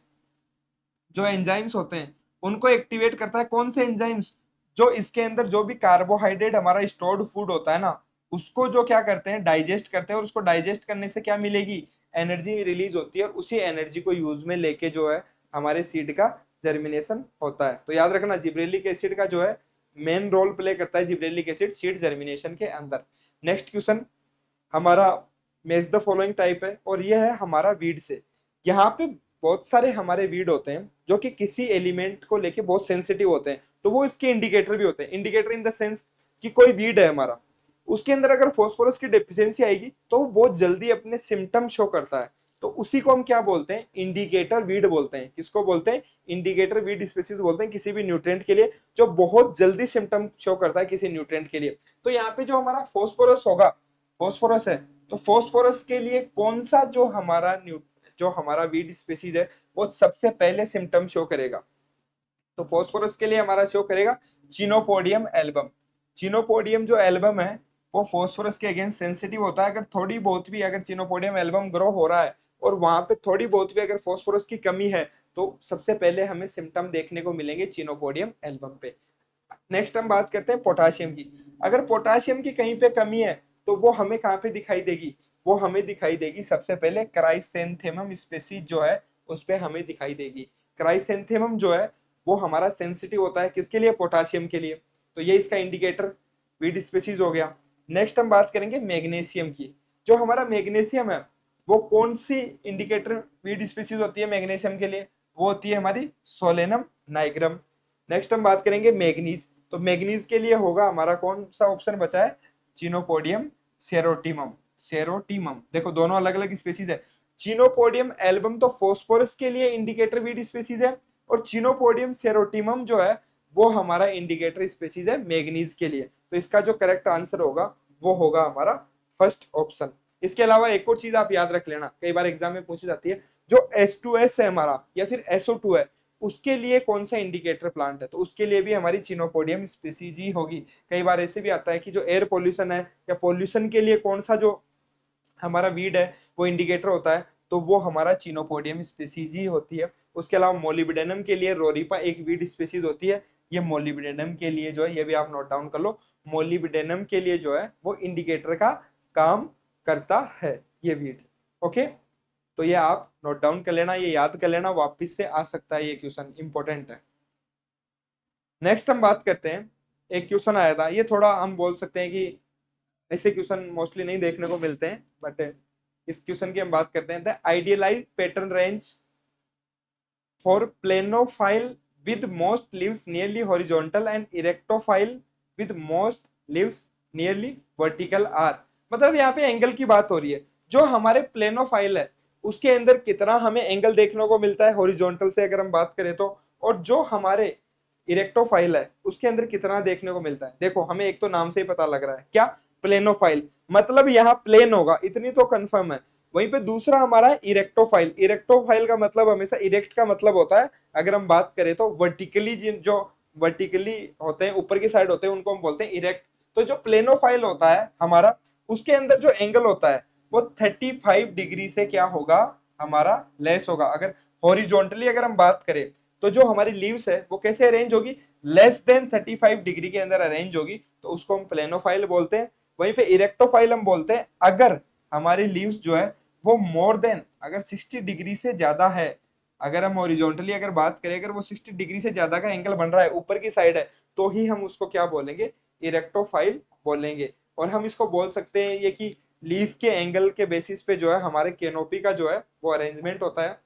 [SPEAKER 1] जो एंजाइम्स होते हैं उनको एक्टिवेट करता है। कौन से एंजाइम्स, जो इसके अंदर जो भी कार्बोहाइड्रेट हमारा स्टोर्ड फूड होता है ना, उसको जो क्या करते हैं, डाइजेस्ट करते हैं, और उसको डाइजेस्ट करने से क्या मिलेगी, एनर्जी रिलीज होती है, और उसी एनर्जी को यूज में लेके जो है हमारे सीड का जर्मिनेशन होता है। तो याद रखना, जिब्रेलिक एसिड का जो है मेन रोल प्ले करता है, जिब्रेलिक एसिड सीड जर्मिनेशन के अंदर। नेक्स्ट क्वेश्चन हमारा मैच द फॉलोइंग टाइप है, और ये है हमारा वीड से। यहाँ पे बहुत सारे हमारे वीड होते हैं जो कि किसी एलिमेंट को लेके बहुत सेंसिटिव होते हैं, तो वो इसके इंडिकेटर भी होते हैं। इंडिकेटर इन द सेंस कि कोई वीड है हमारा, उसके अंदर अगर फास्फोरस की डेफिशिएंसी आएगी तो वो बहुत जल्दी अपने सिम्टम शो करता है, तो उसी को हम क्या बोलते हैं, इंडिकेटर वीड बोलते हैं। किसको बोलते हैं, इंडिकेटर वीड स्पीसीज बोलते हैं किसी भी न्यूट्रिएंट के लिए जो बहुत जल्दी सिम्टम शो करता है किसी न्यूट्रिएंट के लिए। तो यहाँ पे जो हमारा फास्फोरस होगा, फास्फोरस है, तो फास्फोरस के लिए कौन सा जो हमारा वीड स्पीसीज है वो सबसे पहले सिम्टम शो करेगा, तो फास्फोरस के लिए हमारा शो करेगा चिनोपोडियम एल्बम। चिनोपोडियम जो एल्बम है वो फास्फोरस के अगेंस्ट सेंसिटिव होता है। अगर थोड़ी बहुत भी अगर चिनोपोडियम एल्बम ग्रो हो रहा है और वहां पे थोड़ी बहुत भी अगर फास्फोरस की कमी है, तो सबसे पहले हमें सिम्टम देखने को मिलेंगे चिनोपोडियम एल्बम पे। नेक्स्ट हम बात करते हैं पोटाशियम की। अगर पोटाशियम की कहीं पे कमी है तो वो हमें कहाँ पे दिखाई देगी, वो हमें दिखाई देगी सबसे पहले क्राइसेंथेमम स्पीसीज जो है उस पे हमें दिखाई देगी। क्राइसेंथेमम जो है वो हमारा सेंसिटिव होता है किसके लिए, पोटाशियम के लिए। तो ये इसका इंडिकेटर वीड स्पीसीज हो गया। नेक्स्ट हम बात करेंगे मैग्नीशियम की। जो हमारा मैग्नीशियम है वो कौन सी इंडिकेटर वीड स्पीसीज होती है मैग्नीशियम के लिए, वो होती है हमारी सोलेनम नाइग्रम। नेक्स्ट हम बात करेंगे मैग्नीज। तो मैग्नीज के लिए होगा हमारा कौन सा ऑप्शन बचा है, चिनोपोडियम सेरोटिमम। सेरोटिमम देखो दोनों अलग अलग स्पीसीज है। चिनोपोडियम एल्बम तो फास्फोरस के लिए इंडिकेटर वीड स्पीसीज है, और चिनोपोडियम सेरोटिमम जो है वो हमारा इंडिकेटर स्पीसीज है मैग्नीज के लिए। तो इसका जो करेक्ट आंसर होगा वो होगा हमारा फर्स्ट ऑप्शन। इसके अलावा एक और चीज आप याद रख लेना, कई बार एग्जाम में पूछी जाती है, जो H2S है हमारा या फिर SO2 है, उसके लिए कौन सा इंडिकेटर प्लांट है, तो उसके लिए भी हमारी चिनोपोडियम स्पीसीज ही होगी। कई बार ऐसे भी आता है कि जो एयर पोल्यूशन है या पोल्यूशन के लिए कौन सा जो हमारा वीड है वो इंडिकेटर होता है, तो वो हमारा चिनोपोडियम स्पीसीज ही होती है। उसके अलावा मोलिब्डेनम के लिए रोरिपा एक वीड स्पीसीज होती है। ये मोलिब्डेनम के लिए जो है, ये भी आप नोट डाउन कर लो, मोलिब्डेनम के लिए जो है वो इंडिकेटर का काम करता है ये वीड। ओके, तो ये आप नोट डाउन कर लेना, ये याद कर लेना, वापस से आ सकता है ये क्वेश्चन, इंपॉर्टेंट है। नेक्स्ट हम बात करते हैं, एक क्वेश्चन आया था, ये थोड़ा हम बोल सकते हैं कि ऐसे क्वेश्चन मोस्टली नहीं देखने को मिलते हैं, बट इस क्वेश्चन की हम बात करते हैं। The idealize pattern range for planophile with most leaves nearly horizontal and erectophile with most leaves nearly vertical are. मतलब यहाँ पे एंगल की बात हो रही है। जो हमारे प्लेनोफाइल है उसके अंदर कितना हमें एंगल देखने को मिलता है हॉरिजॉन्टल से अगर हम बात करें तो, और जो हमारे इरेक्टोफाइल है उसके अंदर कितना देखने को मिलता है। देखो हमें एक तो नाम से ही पता लग रहा है क्या, प्लेनोफाइल, मतलब यहाँ प्लेन होगा, इतनी तो कंफर्म है। वहीं पे दूसरा हमारा इरेक्टोफाइल, इरेक्टोफाइल का मतलब हमेशा, इरेक्ट का मतलब होता है अगर हम बात करें तो वर्टिकली, जो वर्टिकली होते हैं ऊपर की साइड होते हैं उनको हम बोलते हैं इरेक्ट। तो जो प्लेनोफाइल होता है हमारा, उसके अंदर जो एंगल होता है वो 35 डिग्री से क्या होगा, हमारा लेस होगा। अगर हॉरिजॉन्टली अगर हम बात करें तो जो हमारी लीव्स है वो कैसे अरेंज होगी, लेस देन 35 डिग्री के अंदर अरेंज होगी, तो उसको हम प्लेनोफाइल बोलते हैं। वहीं पे इरेक्टोफाइल हम बोलते हैं अगर हमारी लीव्स जो है वो मोर देन, अगर 60 डिग्री से ज्यादा है, अगर हम हॉरिजॉन्टली अगर बात करें, अगर वो 60 डिग्री से ज्यादा का एंगल बन रहा है, ऊपर की साइड है, तो ही हम उसको क्या बोलेंगे, इरेक्टोफाइल बोलेंगे। और हम इसको बोल सकते हैं ये कि लीफ के एंगल के बेसिस पे जो है हमारे कैनोपी का जो है वो अरेंजमेंट होता है,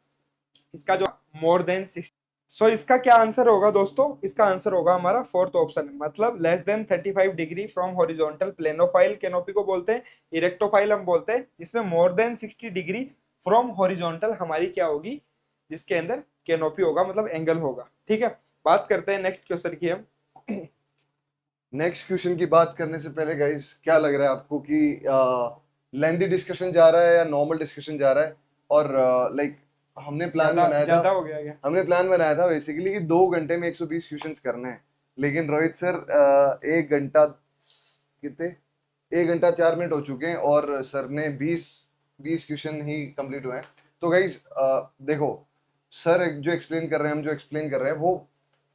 [SPEAKER 1] इसका जो मोर देन 60। सो इसका क्या आंसर होगा दोस्तों, इसका आंसर होगा हमारा फोर्थ ऑप्शन, मतलब less than 35 degree from horizontal planophile canopy को बोलते हैं, इरेक्टोफाइल हम बोलते हैं, इसमें more than 60 degree from horizontal हमारी क्या होगी, जिसके अंदर कैनोपी होगा, मतलब एंगल होगा। ठीक है, बात करते हैं नेक्स्ट क्वेश्चन की हम।
[SPEAKER 2] नेक्स्ट क्वेश्चन की बात करने से पहले गाइस, क्या लग रहा है आपको कि लेंथी डिस्कशन जा रहा है या नॉर्मल डिस्कशन जा रहा है? और लाइक हमने प्लान
[SPEAKER 1] ज्यादा
[SPEAKER 2] बनाया
[SPEAKER 1] ज्यादा
[SPEAKER 2] था,
[SPEAKER 1] हो गया क्या?
[SPEAKER 2] हमने प्लान बनाया था बेसिकली कि 2 घंटे में 120 क्वेश्चंस करने हैं, लेकिन रोहित सर 1 घंटा कितने 1 घंटा 4 मिनट हो चुके हैं और सर ने 20 क्वेश्चन ही कंप्लीट हुए हैं। तो गाइस देखो, सर जो एक्सप्लेन कर रहे हैं, हम जो एक्सप्लेन कर रहे हैं,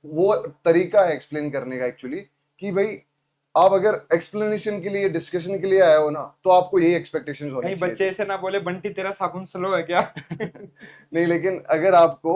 [SPEAKER 2] वो तरीका है एक्सप्लेन करने का एक्चुअली, कि भाई आप अगर एक्सप्लेनेशन के लिए, डिस्कशन के लिए आए हो ना, तो आपको यही एक्सपेक्टेशंस होनी
[SPEAKER 1] कहीं
[SPEAKER 2] चाहिए
[SPEAKER 1] बच्चे ऐसे ना बोले बंटी तेरा साबुन स्लो है क्या?
[SPEAKER 2] नहीं, लेकिन अगर आपको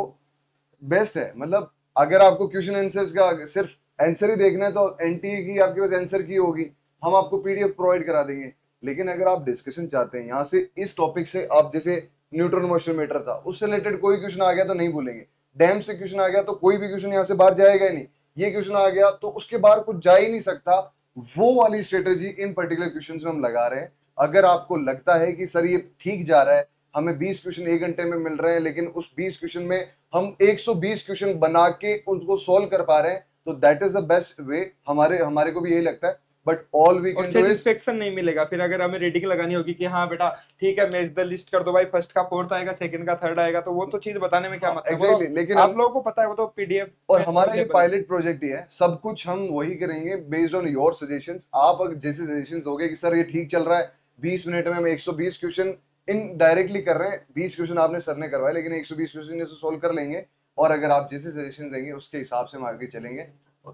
[SPEAKER 2] बेस्ट है, मतलब अगर आपको क्वेश्चन आंसर्स का सिर्फ आंसर ही देखना है, तो एनटीए की आपके पास आंसर की होगी, हम आपको पीडीएफ प्रोवाइड करा देंगे। लेकिन अगर आप डिस्कशन चाहते हैं यहाँ से, इस टॉपिक से, आप जैसे न्यूट्रॉन मोशन मीटर था, उससे रिलेटेड कोई क्वेश्चन आ गया तो नहीं भूलेंगे, डैम से क्वेश्चन आ गया तो कोई भी क्वेश्चन यहाँ से बाहर जाएगा ही नहीं, ये क्वेश्चन आ गया तो उसके बाहर कुछ जा ही नहीं सकता। वो वाली स्ट्रेटेजी इन पर्टिकुलर क्वेश्चन में हम लगा रहे हैं। अगर आपको लगता है कि सर ये ठीक जा रहा है, हमें 20 क्वेश्चन 1 घंटे में मिल रहे हैं, लेकिन उस 20 क्वेश्चन में हम 120 क्वेश्चन बना के उनको सॉल्व कर पा रहे हैं, तो that is the best way. हमारे हमारे को भी यही लगता है, बट ऑल वी
[SPEAKER 1] और
[SPEAKER 2] कैन डू इज,
[SPEAKER 1] सेटिस्फेक्शन नहीं मिलेगा फिर अगर हमें रेटिंग लगानी होगी कि हाँ बेटा ठीक है मैच द लिस्ट कर दो भाई, फर्स्ट का फोर्थ आएगा, सेकंड का थर्ड आएगा, तो वो तो चीज बताने में क्या मतलब। वो
[SPEAKER 2] एग्जैक्टली,
[SPEAKER 1] तो
[SPEAKER 2] लेकिन
[SPEAKER 1] आप
[SPEAKER 2] हम,
[SPEAKER 1] लोगों को पता है, वो तो पीडीएफ
[SPEAKER 2] और
[SPEAKER 1] में
[SPEAKER 2] हमारा ये
[SPEAKER 1] अवेलेबल है।
[SPEAKER 2] पायलट प्रोजेक्ट ही है, सब कुछ हम वही करेंगे बेस्ड ऑन योर सजेशंस। आप अगर जैसे सजेशंस दोगे कि सर ये ठीक चल रहा है, 20 मिनट में हम 120 क्वेश्चन इन डायरेक्टली कर रहे हैं, 20 क्वेश्चन आपने सर ने करवाए, लेकिन 120 क्वेश्चन जैसे सोल्व कर लेंगे, और अगर आप जैसे सजेशन देंगे उसके हिसाब से हम आगे चलेंगे।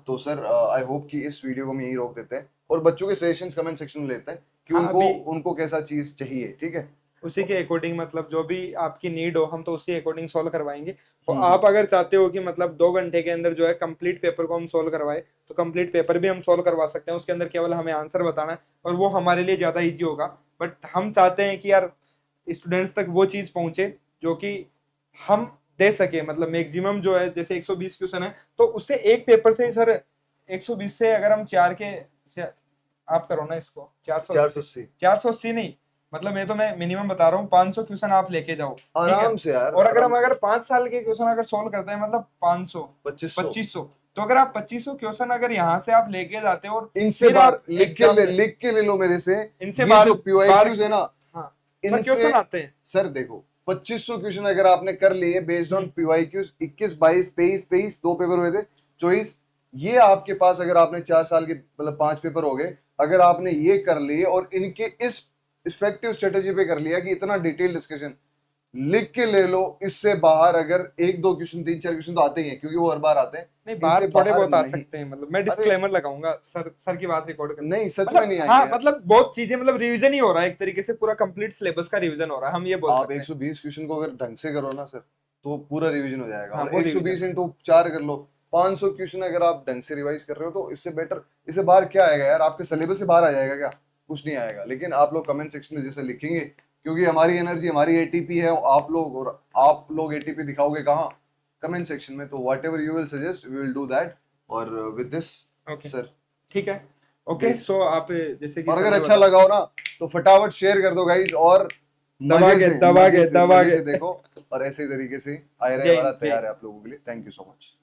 [SPEAKER 2] तो सर आई होप कि इस वीडियो को हम यहीं रोक देते हैं और बच्चों के सजेशंस कमेंट सेक्शन में लेते हैं कि
[SPEAKER 1] हाँ
[SPEAKER 2] उनको
[SPEAKER 1] अभी
[SPEAKER 2] उनको कैसा चीज चाहिए, ठीक है?
[SPEAKER 1] उसी के अकॉर्डिंग, मतलब जो भी आपकी नीड हो हम तो उसी अकॉर्डिंग सॉल्व करवाएंगे। और
[SPEAKER 2] हम्म,
[SPEAKER 1] आप अगर चाहते हो कि मतलब 2 घंटे के अंदर जो है कंप्लीट पेपर को हम सॉल्व करवाए, तो कंप्लीट पेपर भी हम सॉल्व करवा सकते हैं, उसके अंदर केवल हमें आंसर बताना है, और वो हमारे लिए ज्यादा इजी होगा। बट हम चाहते हैं कि यार स्टूडेंट्स तक वो चीज पहुंचे जो कि हम दे सके, मतलब मैक्सिमम जो है, जैसे 120 क्वेश्चन है तो उससे एक पेपर से ही सर 120 से अगर हम चार के से, आप करो ना इसको 480,
[SPEAKER 2] 480
[SPEAKER 1] 480 नहीं, मतलब मैं मिनिमम बता रहा हूँ 500 क्वेश्चन आप लेके जाओ, ठीक है।
[SPEAKER 2] आराम से यार,
[SPEAKER 1] और अगर
[SPEAKER 2] आराम
[SPEAKER 1] हम
[SPEAKER 2] से।
[SPEAKER 1] 5 साल के क्वेश्चन अगर सोल्व करते हैं, मतलब 500
[SPEAKER 2] 2500
[SPEAKER 1] 2500, तो अगर आप 2500 क्वेश्चन अगर यहाँ से आप लेके जाते हो और
[SPEAKER 2] इनसे
[SPEAKER 1] फिर
[SPEAKER 2] बार
[SPEAKER 1] आप एग्जाम में
[SPEAKER 2] लिख के ले लो मेरे से।
[SPEAKER 1] इनसे
[SPEAKER 2] ये
[SPEAKER 1] बार
[SPEAKER 2] जो
[SPEAKER 1] बार
[SPEAKER 2] पीवाईक्यूज है ना,
[SPEAKER 1] हाँ सर
[SPEAKER 2] इनसे
[SPEAKER 1] क्वेश्चन आते हैं।
[SPEAKER 2] सर देखो, 2500 क्वेश्चन अगर आपने कर लिए बेस्ड ऑन पीवाईक्यूज, 21 22 23 दो पेपर हुए थे, 24, ये आपके पास, अगर आपने 4 साल के मतलब 5 पेपर हो गए, अगर आपने ये कर लिए और इनके इस इफेक्टिव स्ट्रेटेजी पे कर लिया कि इतना डिटेल डिस्कशन लिख के ले लो, इससे बाहर अगर 1 2 क्वेश्चन 3 4 क्वेश्चन तो आते ही हैं, क्योंकि वो हर बार आते हैं,
[SPEAKER 1] नहीं
[SPEAKER 2] इनसे
[SPEAKER 1] बात थोड़े
[SPEAKER 2] बाहर
[SPEAKER 1] बहुत आ
[SPEAKER 2] नहीं।
[SPEAKER 1] सकते हैं, मतलब मैं
[SPEAKER 2] अरे
[SPEAKER 1] डिस्क्लेमर लगाऊंगा सर की बात रिकॉर्ड करते
[SPEAKER 2] नहीं, सच में
[SPEAKER 1] मतलब
[SPEAKER 2] नहीं आएंगे
[SPEAKER 1] हाँ,
[SPEAKER 2] यार।
[SPEAKER 1] मतलब बहुत चीजें, मतलब रिवीजन ही हो रहा है एक तरीके से, पूरा कंप्लीट सिलेबस का रिवीजन हो रहा है, हम ये बोल
[SPEAKER 2] आप
[SPEAKER 1] सकते हैं।
[SPEAKER 2] 120 क्वेश्चन को अगर ढंग से करो ना सर, तो पूरा रिवीजन हो जाएगा।
[SPEAKER 1] हाँ
[SPEAKER 2] और
[SPEAKER 1] वो
[SPEAKER 2] 120
[SPEAKER 1] रिवीजन।
[SPEAKER 2] इंटू 4 कर लो, 500 क्वेश्चन अगर आप ढंग से रिवाइज कर रहे हो, तो इससे बेटर, इससे बाहर क्या आएगा यार? आपके सिलेबस से बाहर आ जाएगा क्या? कुछ नहीं आएगा। लेकिन आप लोग कमेंट सेक्शन में जैसे लिखेंगे, क्योंकि हमारी एनर्जी, हमारी एटीपी है आप लोग, और आप लोग एटीपी दिखाओगे कहाँ? कमेंट सेक्शन में। तो whatever you will suggest we will do that. और विद दिस
[SPEAKER 1] ओके
[SPEAKER 2] सर,
[SPEAKER 1] ठीक है। ओके सो आप जैसे कि
[SPEAKER 2] और
[SPEAKER 1] सर
[SPEAKER 2] अगर
[SPEAKER 1] ने
[SPEAKER 2] अच्छा
[SPEAKER 1] बताया,
[SPEAKER 2] लगा हो ना, तो फटाफट शेयर कर दो गाइज, और
[SPEAKER 1] दबा के दबा के दबा
[SPEAKER 2] मजे
[SPEAKER 1] के
[SPEAKER 2] से देखो, और ऐसे तरीके से आए रहे
[SPEAKER 1] जय
[SPEAKER 2] वाला
[SPEAKER 1] हिंद, जय
[SPEAKER 2] तैयार
[SPEAKER 1] हिंद।
[SPEAKER 2] है आप लोगों के लिए। Thank you so much.